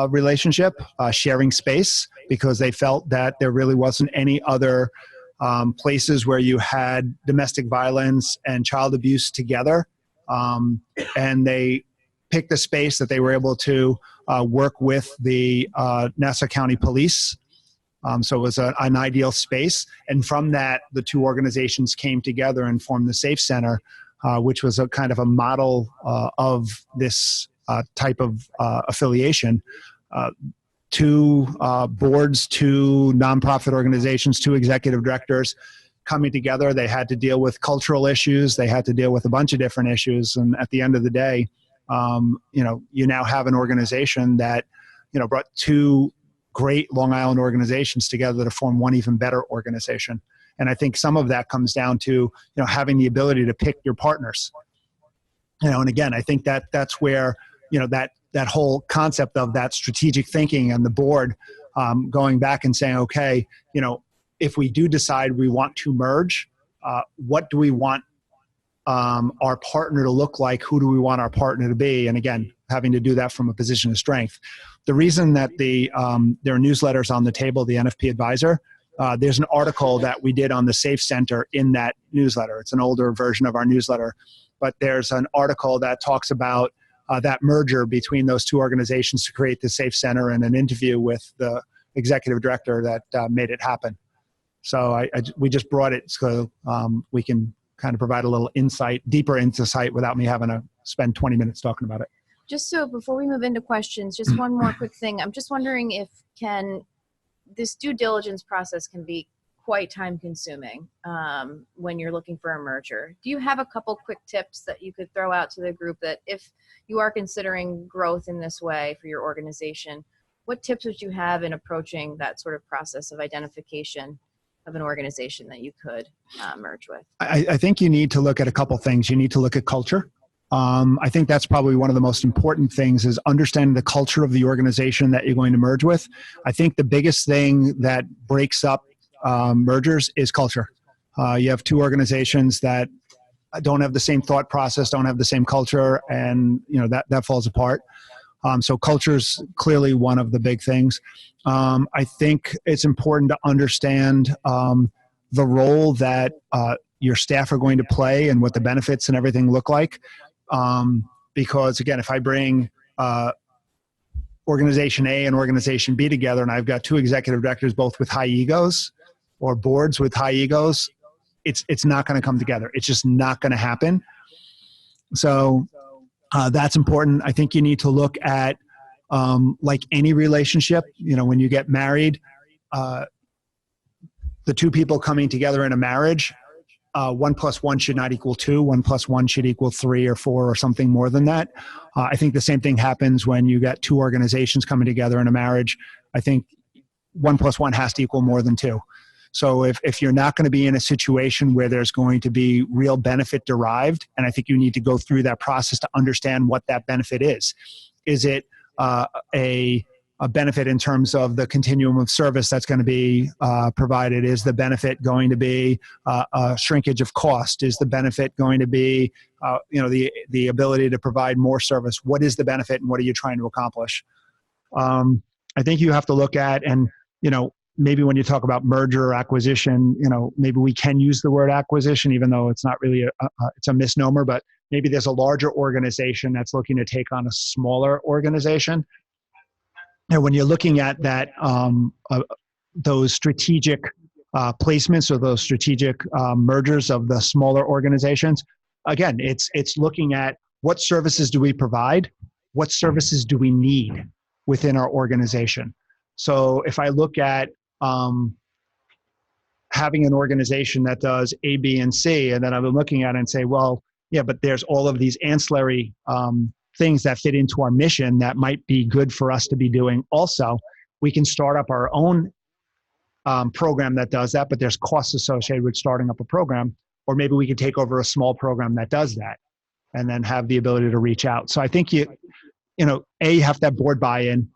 relationship, sharing space, because they felt that there really wasn't any other places where you had domestic violence and child abuse together. And they picked a space that they were able to work with the Nassau County Police. So it was an ideal space. And from that, the two organizations came together and formed the Safe Center, which was a kind of a model of this type of affiliation. Two boards, two nonprofit organizations, two executive directors coming together. They had to deal with cultural issues. They had to deal with a bunch of different issues. And at the end of the day, you now have an organization that, brought two great Long Island organizations together to form one even better organization. And I think some of that comes down to, having the ability to pick your partners. And again, I think that's where, that whole concept of that strategic thinking and the board going back and saying, okay, if we do decide we want to merge, what do we want our partner to look like? Who do we want our partner to be? And again, having to do that from a position of strength. The reason that there are newsletters on the table, the NFP Advisor, there's an article that we did on the Safe Center in that newsletter. It's an older version of our newsletter, but there's an article that talks about that merger between those two organizations to create the Safe Center, and an interview with the executive director that made it happen. So we just brought it so we can kind of provide a little insight, deeper insight, without me having to spend 20 minutes talking about it. Just so before we move into questions, just one more quick thing. I'm just wondering if this due diligence process can be quite time consuming when you're looking for a merger. Do you have a couple quick tips that you could throw out to the group that if you are considering growth in this way for your organization, what tips would you have in approaching that sort of process of identification of an organization that you could merge with? I think you need to look at a couple things. You need to look at culture. I think that's probably one of the most important things, is understanding the culture of the organization that you're going to merge with. I think the biggest thing that breaks up mergers is culture. You have two organizations that don't have the same thought process, don't have the same culture, and that falls apart. So culture is clearly one of the big things. I think it's important to understand the role that your staff are going to play and what the benefits and everything look like. Because again, if I bring organization A and organization B together, and I've got two executive directors both with high egos, or boards with high egos, it's not going to come together. It's just not going to happen. So that's important. I think you need to look at, like any relationship, when you get married, the two people coming together in a marriage, 1 + 1 should not equal 2. 1 + 1 should equal 3 or 4 or something more than that. I think the same thing happens when you got two organizations coming together in a marriage. I think 1 + 1 has to equal more than 2. So if you're not going to be in a situation where there's going to be real benefit derived, and I think you need to go through that process to understand what that benefit is. Is it a benefit in terms of the continuum of service that's going to be provided? Is the benefit going to be a shrinkage of cost? Is the benefit going to be the ability to provide more service? What is the benefit, and what are you trying to accomplish? I think you have to look at, and maybe when you talk about merger or acquisition, maybe we can use the word acquisition, even though it's not really it's a misnomer, but maybe there's a larger organization that's looking to take on a smaller organization. And when you're looking at that, those strategic placements or those strategic mergers of the smaller organizations, again, it's looking at what services do we provide, what services do we need within our organization. So if I look at having an organization that does A, B, and C, and then I've been looking at it and say, well, yeah, but there's all of these ancillary things that fit into our mission that might be good for us to be doing also. We can start up our own program that does that, but there's costs associated with starting up a program, or maybe we could take over a small program that does that and then have the ability to reach out. So I think you have to have board buy-in.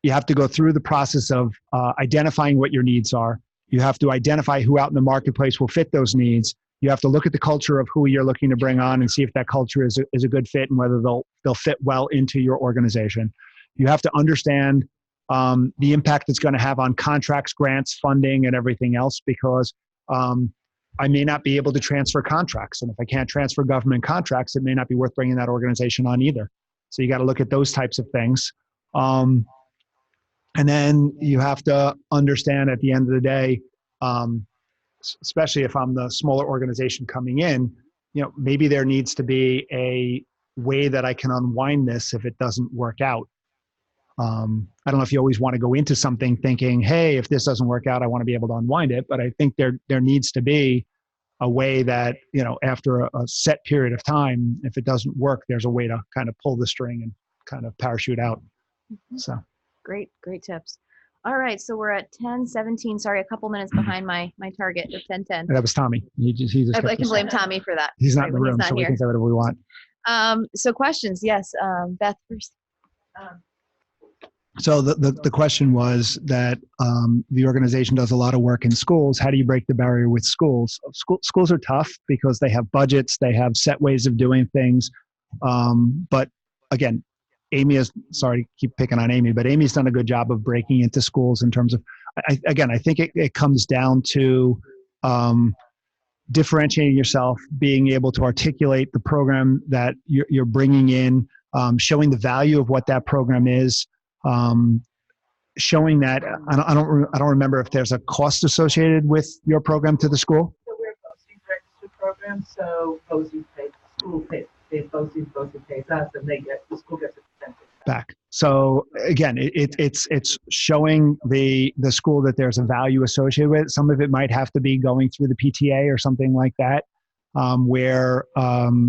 You have to go through the process of identifying what your needs are. You have to identify who out in the marketplace will fit those needs. You have to look at the culture of who you're looking to bring on and see if that culture is a good fit and whether they'll fit well into your organization. You have to understand the impact it's going to have on contracts, grants, funding, and everything else, because I may not be able to transfer contracts. And if I can't transfer government contracts, it may not be worth bringing that organization on either. So you got to look at those types of things. And then you have to understand at the end of the day, especially if I'm the smaller organization coming in, maybe there needs to be a way that I can unwind this if it doesn't work out. I don't know if you always want to go into something thinking, hey, if this doesn't work out, I want to be able to unwind it. But I think there needs to be a way that, after a set period of time, if it doesn't work, there's a way to kind of pull the string and kind of parachute out. Mm-hmm. So. Great tips. All right, so we're at 10:17. Sorry, a couple minutes behind my target of 10:10. That was Tommy. He just I can blame Tommy for that. He's not in the room, so we can say whatever we want. So questions, yes. Beth first. So the question was that the organization does a lot of work in schools. How do you break the barrier with schools? Schools are tough because they have budgets, they have set ways of doing things. But again, Amy is, sorry to keep picking on Amy, but Amy's done a good job of breaking into schools in terms of, I think it comes down to differentiating yourself, being able to articulate the program that you're bringing in, showing the value of what that program is, showing that I don't remember if there's a cost associated with your program to the school. So we're a BOCES registered program, so BOCES pays, school pays, BOCES pays us, and the school gets a percentage Back. So again, it's showing the school that there's a value associated with it. Some of it might have to be going through the PTA or something like that, where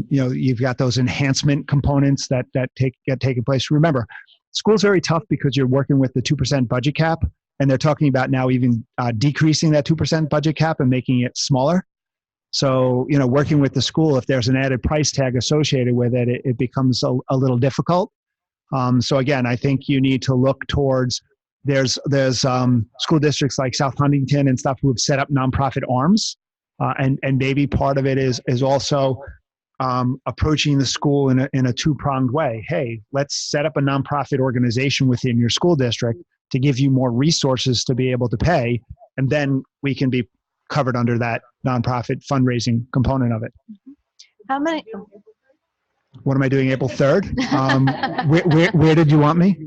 you've got those enhancement components that get taken place. Remember, school's very tough because you're working with the 2% budget cap, and they're talking about now even decreasing that 2% budget cap and making it smaller. So, working with the school, if there's an added price tag associated with it, it becomes a little difficult. So again, I think you need to look towards, there's school districts like South Huntington and stuff who have set up nonprofit arms. And maybe part of it is also approaching the school in a two-pronged way. Hey, let's set up a nonprofit organization within your school district to give you more resources to be able to pay, and then we can be covered under that nonprofit fundraising component of it. How many? What am I doing April 3rd? Where did you want me?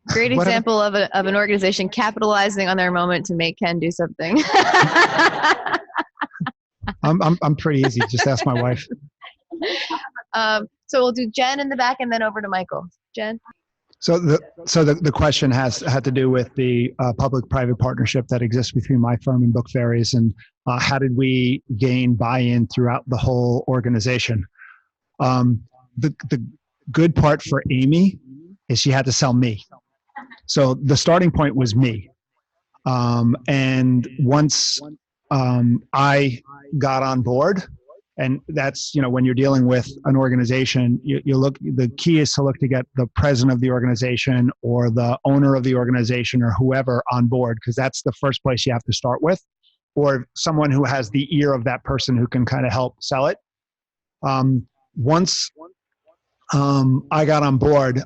Great example of an organization capitalizing on their moment to make Ken do something. I'm pretty easy. Just ask my wife. So we'll do Jen in the back and then over to Michael. Jen? So the question had to do with the public-private partnership that exists between my firm and Book Fairies, and how did we gain buy-in throughout the whole organization. The good part for Amy is she had to sell me. So the starting point was me. And once I got on board, and that's, when you're dealing with an organization, you look, the key is to look to get the president of the organization or the owner of the organization or whoever on board, because that's the first place you have to start with, or someone who has the ear of that person who can kind of help sell it. Once I got on board,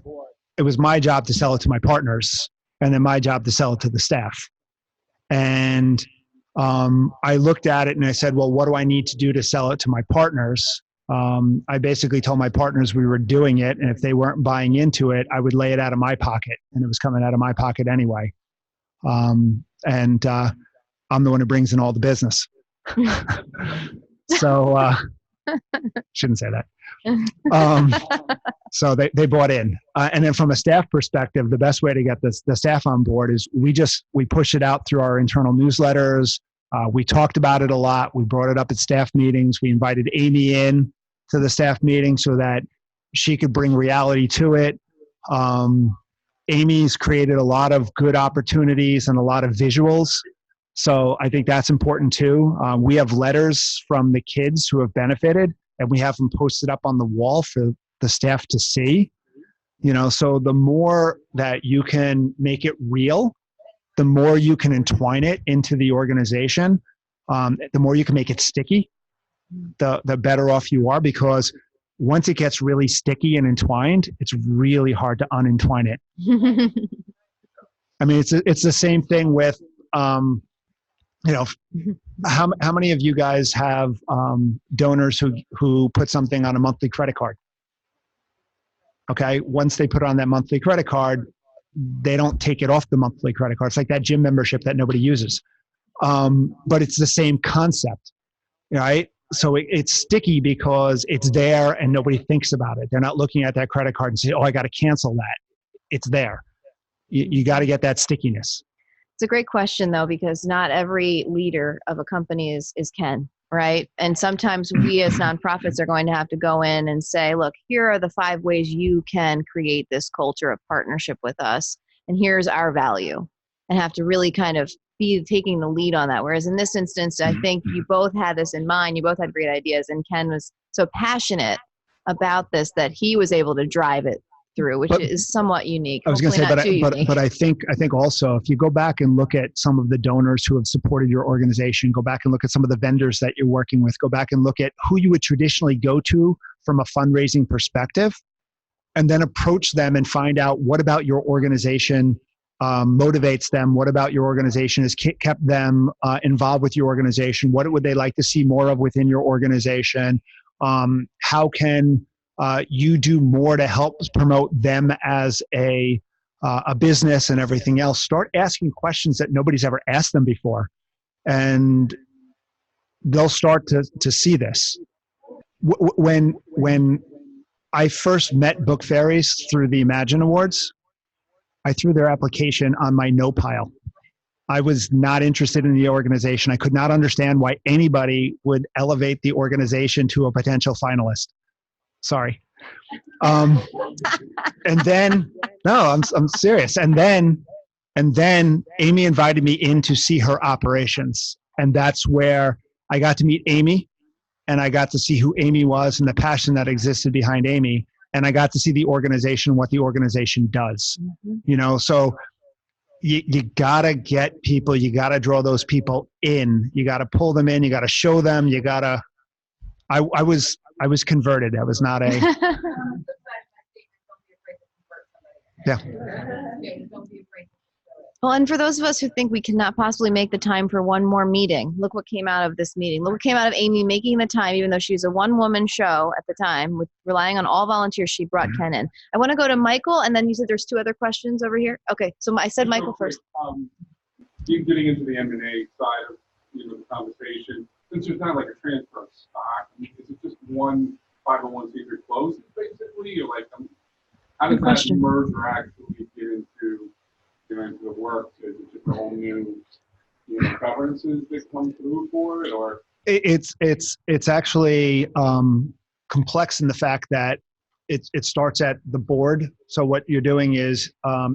it was my job to sell it to my partners, and then my job to sell it to the staff. And I looked at it and I said, well, what do I need to do to sell it to my partners? I basically told my partners we were doing it, and if they weren't buying into it, I would lay it out of my pocket, and it was coming out of my pocket anyway. I'm the one who brings in all the business. So shouldn't say that. So they bought in. And then from a staff perspective, the best way to get the staff on board is we push it out through our internal newsletters. We talked about it a lot. We brought it up at staff meetings. We invited Amy in to the staff meeting so that she could bring reality to it. Amy's created a lot of good opportunities and a lot of visuals. So I think that's important too. We have letters from the kids who have benefited, and we have them posted up on the wall for the staff to see. So the more that you can make it real, the more you can entwine it into the organization, the more you can make it sticky, the better off you are, because once it gets really sticky and entwined, it's really hard to unentwine it. I mean, it's the same thing with, how many of you guys have donors who put something on a monthly credit card? Okay, once they put it on that monthly credit card, they don't take it off the monthly credit card. It's like that gym membership that nobody uses. But it's the same concept, right? So it's sticky because it's there and nobody thinks about it. They're not looking at that credit card and say, oh, I got to cancel that. It's there. You got to get that stickiness. It's a great question, though, because not every leader of a company is Ken, right? And sometimes we as nonprofits are going to have to go in and say, look, here are the 5 ways you can create this culture of partnership with us, and here's our value, and have to really kind of be taking the lead on that. Whereas in this instance, I think you both had this in mind. You both had great ideas, and Ken was so passionate about this that he was able to drive it through, which is somewhat unique. I was going to say, but I think also, if you go back and look at some of the donors who have supported your organization, go back and look at some of the vendors that you're working with, go back and look at who you would traditionally go to from a fundraising perspective, and then approach them and find out what about your organization motivates them, what about your organization has kept them involved with your organization, what would they like to see more of within your organization, how can you do more to help promote them as a business and everything else. Start asking questions that nobody's ever asked them before, and they'll start to see this. When I first met Book Fairies through the Imagine Awards, I threw their application on my no pile. I was not interested in the organization. I could not understand why anybody would elevate the organization to a potential finalist. Sorry. And then, no, I'm serious. And then Amy invited me in to see her operations. And that's where I got to meet Amy, and I got to see who Amy was and the passion that existed behind Amy. And I got to see the organization, what the organization does. You know, so you gotta get people, you gotta draw those people in, you gotta pull them in, you gotta show them, you gotta, I was converted. I was not a, yeah. Well, and for those of us who think we cannot possibly make the time for one more meeting, look what came out of this meeting. Look what came out of Amy making the time, even though she was a one-woman show at the time, with relying on all volunteers. She brought Ken in. I want to go to Michael, and then you said there's 2 other questions over here. Okay, so I said Michael first. You getting into the M&A side of the conversation, since there's not like a transfer of stock, is it just one 501c3 closes basically, or like how does that merge or actually get into the work? Is it just a whole new governances that come through for it, or? It's actually complex in the fact that it starts at the board. So what you're doing is,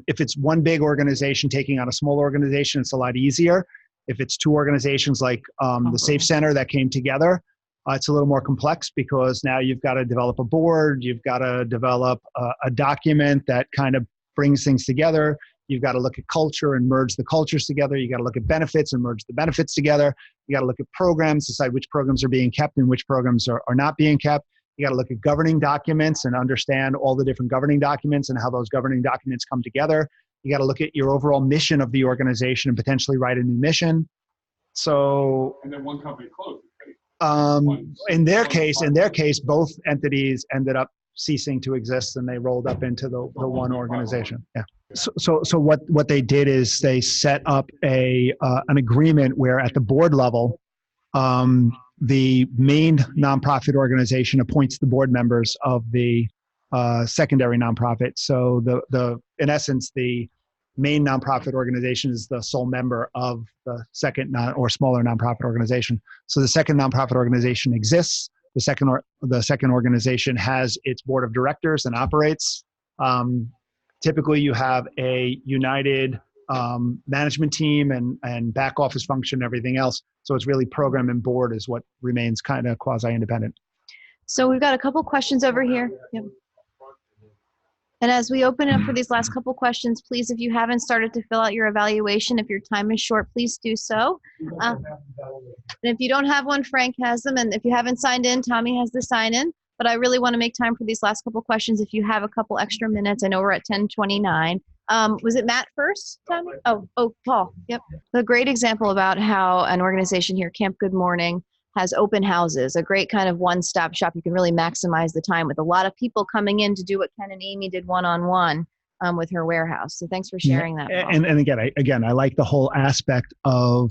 if it's one big organization taking on a small organization, it's a lot easier. If it's 2 organizations like the Safe Center that came together, it's a little more complex, because now you've got to develop a board, you've got to develop a document that kind of brings things together. You've got to look at culture and merge the cultures together. You got to look at benefits and merge the benefits together. You got to look at programs, decide which programs are being kept and which programs are not being kept. You got to look at governing documents and understand all the different governing documents and how those governing documents come together. You got to look at your overall mission of the organization and potentially write a new mission. So, and then one company closed. in their case, both entities ended up ceasing to exist, and they rolled up into the one organization. Yeah. So what they did is they set up an agreement where at the board level, the main nonprofit organization appoints the board members of the secondary nonprofit. So in essence, the main nonprofit organization is the sole member of the second or smaller nonprofit organization. So the second nonprofit organization exists. The second organization has its board of directors and operates. Typically, you have a united management team and back office function, everything else. So it's really program and board is what remains kind of quasi-independent. So we've got a couple questions over here. Yep. And as we open it up for these last couple questions, please, if you haven't started to fill out your evaluation, if your time is short, please do so. And if you don't have one, Frank has them. And if you haven't signed in, Tommy has the sign in. But I really want to make time for these last couple questions. If you have a couple extra minutes, I know we're at 10:29. Was it Matt first, Tommy? Oh, Paul. Yep. A great example about how an organization here, Camp Good Morning, has open houses, a great kind of one-stop shop. You can really maximize the time with a lot of people coming in to do what Ken and Amy did one-on-one with her warehouse. So thanks for sharing that. And again, I like the whole aspect of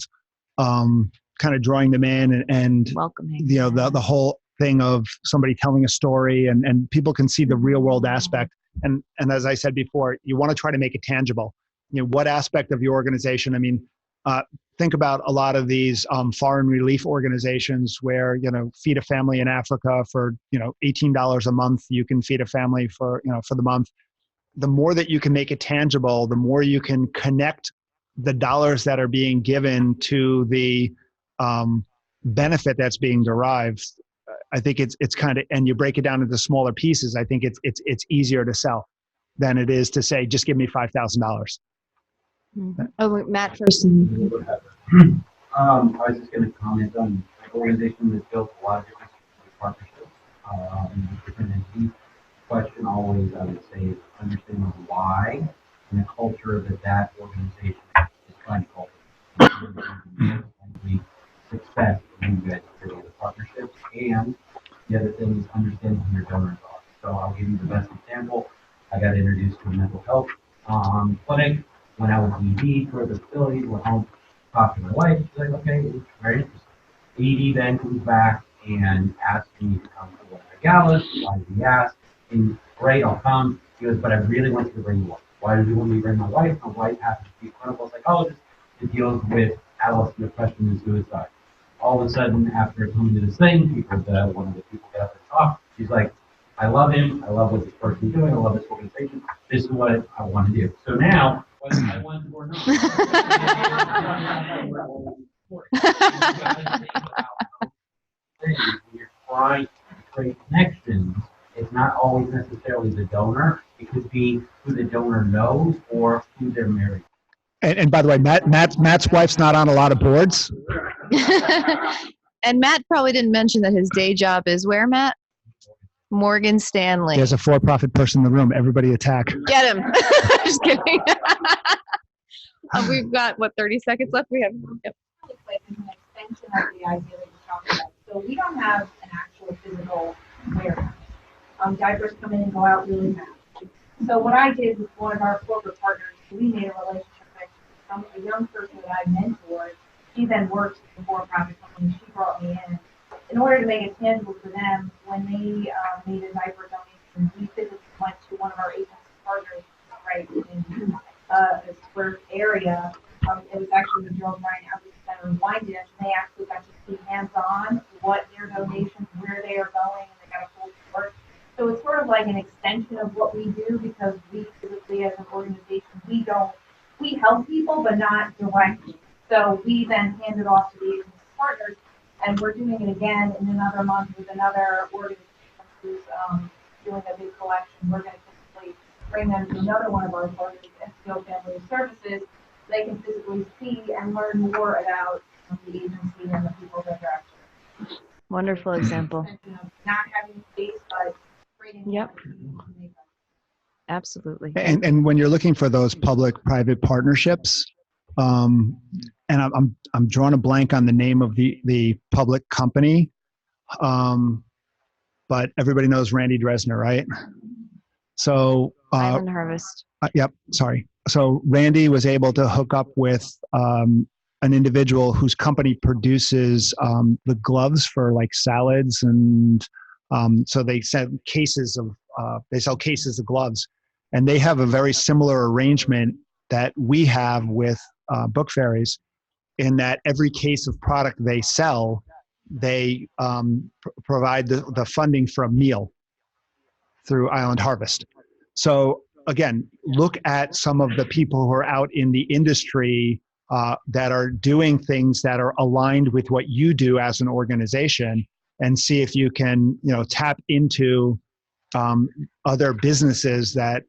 kind of drawing them in and welcoming. The whole thing of somebody telling a story and people can see the real world aspect. And as I said before, you want to try to make it tangible. What aspect of the organization? I mean, think about a lot of these foreign relief organizations where, feed a family in Africa for, $18 a month. You can feed a family for the month. The more that you can make it tangible, the more you can connect the dollars that are being given to the benefit that's being derived. I think it's kind of, and you break it down into smaller pieces. I think it's easier to sell than it is to say, just give me $5,000. Mm-hmm. Oh, Matt first. I was just going to comment on the organization that's built a lot of different partnerships with different entities. Question always, I would say, is understanding why and the culture that organization is trying to cultivate. Success when you guys create the partnerships, and the other thing is understanding who your donors are. So you the best example. I got introduced to a mental health clinic, went out with ED, toured the facilities, went home, talked to my wife. She's like, okay, it's very interesting. ED then comes back and asks me to come to one of the galas. Why did he ask? And great, I'll come. He goes, but I really want you to bring your wife. Why did you want me to bring my wife? My wife happens to be a clinical psychologist. It deals with adolescent depression and suicide. All of a sudden, after coming to this thing, one of the people got up and talked. She's like, I love him. I love what this person's doing. I love this organization. This is what I want to do. So now, whether I want to or not, when you're trying to create connections, it's not always necessarily the donor. It could be who the donor knows or who they're married. And by the way, Matt's wife's not on a lot of boards. And Matt probably didn't mention that his day job is where, Matt? Morgan Stanley. There's a for-profit person in the room. Everybody attack. Get him. Just kidding. We've got, 30 seconds left? We have. Yep. Really quick, as an extension of the idea that you're talking about. So we don't have an actual physical warehouse. Diapers come in and go out really fast. So what I did with one of our corporate partners, we made a relationship with a young person that I mentored. She then worked for a for-profit company. She brought me in order to make it tangible for them. When they made a diaper donation, we physically went to one of our agency partners right in a square area. It was actually the Joe Bryan Outreach Center in Wyandotte, and they actually got to see hands-on what their donations, where they are going, and they got a full report. So it's sort of like an extension of what we do, because we typically, as an organization, we help people, but not directly. So we then hand it off to the agency partners, and we're doing it again in another month with another organization who's doing a big collection. We're going to typically bring them to another one of our partners, SPO Family Services, so they can physically see and learn more about the agency and the people that they're after. Wonderful example. Not having space, but creating. Yep. Absolutely. And when you're looking for those public-private partnerships, and I'm drawing a blank on the name of the public company, but everybody knows Randy Dresner, right? So Island Harvest. Yep. Sorry. So Randy was able to hook up with an individual whose company produces the gloves for like salads, and so they sell cases of gloves, and they have a very similar arrangement that we have with Book Fairies, in that every case of product they sell, they provide the funding for a meal through Island Harvest. So again, look at some of the people who are out in the industry that are doing things that are aligned with what you do as an organization, and see if you can, tap into other businesses. That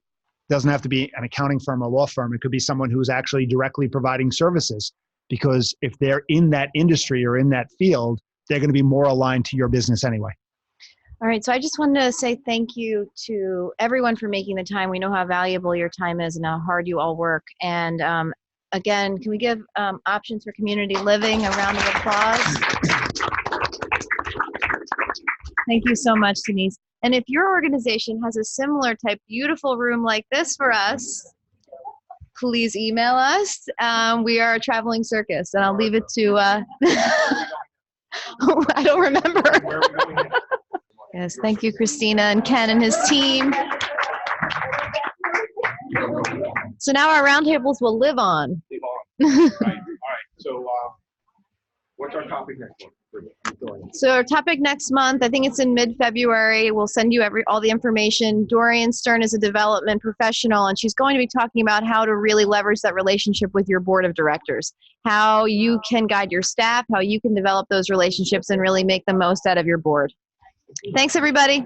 doesn't have to be an accounting firm or law firm. It could be someone who's actually directly providing services, because if they're in that industry or in that field, they're going to be more aligned to your business anyway. All right, so I just wanted to say thank you to everyone for making the time. We know how valuable your time is and how hard you all work. And again, can we give Options for Community Living a round of applause? Thank you so much, Denise. And if your organization has a similar type beautiful room like this for us, please email us. We are a traveling circus, and I'll leave it to, I don't remember. Yes, thank you, Christina and Ken and his team. So now our roundtables will live on. Live on. Right. All right. So what's our topic next month? So our topic next month, I think it's in mid-February. We'll send you all the information. Dorian Stern is a development professional, and she's going to be talking about how to really leverage that relationship with your board of directors, how you can guide your staff, how you can develop those relationships and really make the most out of your board. Thanks, everybody.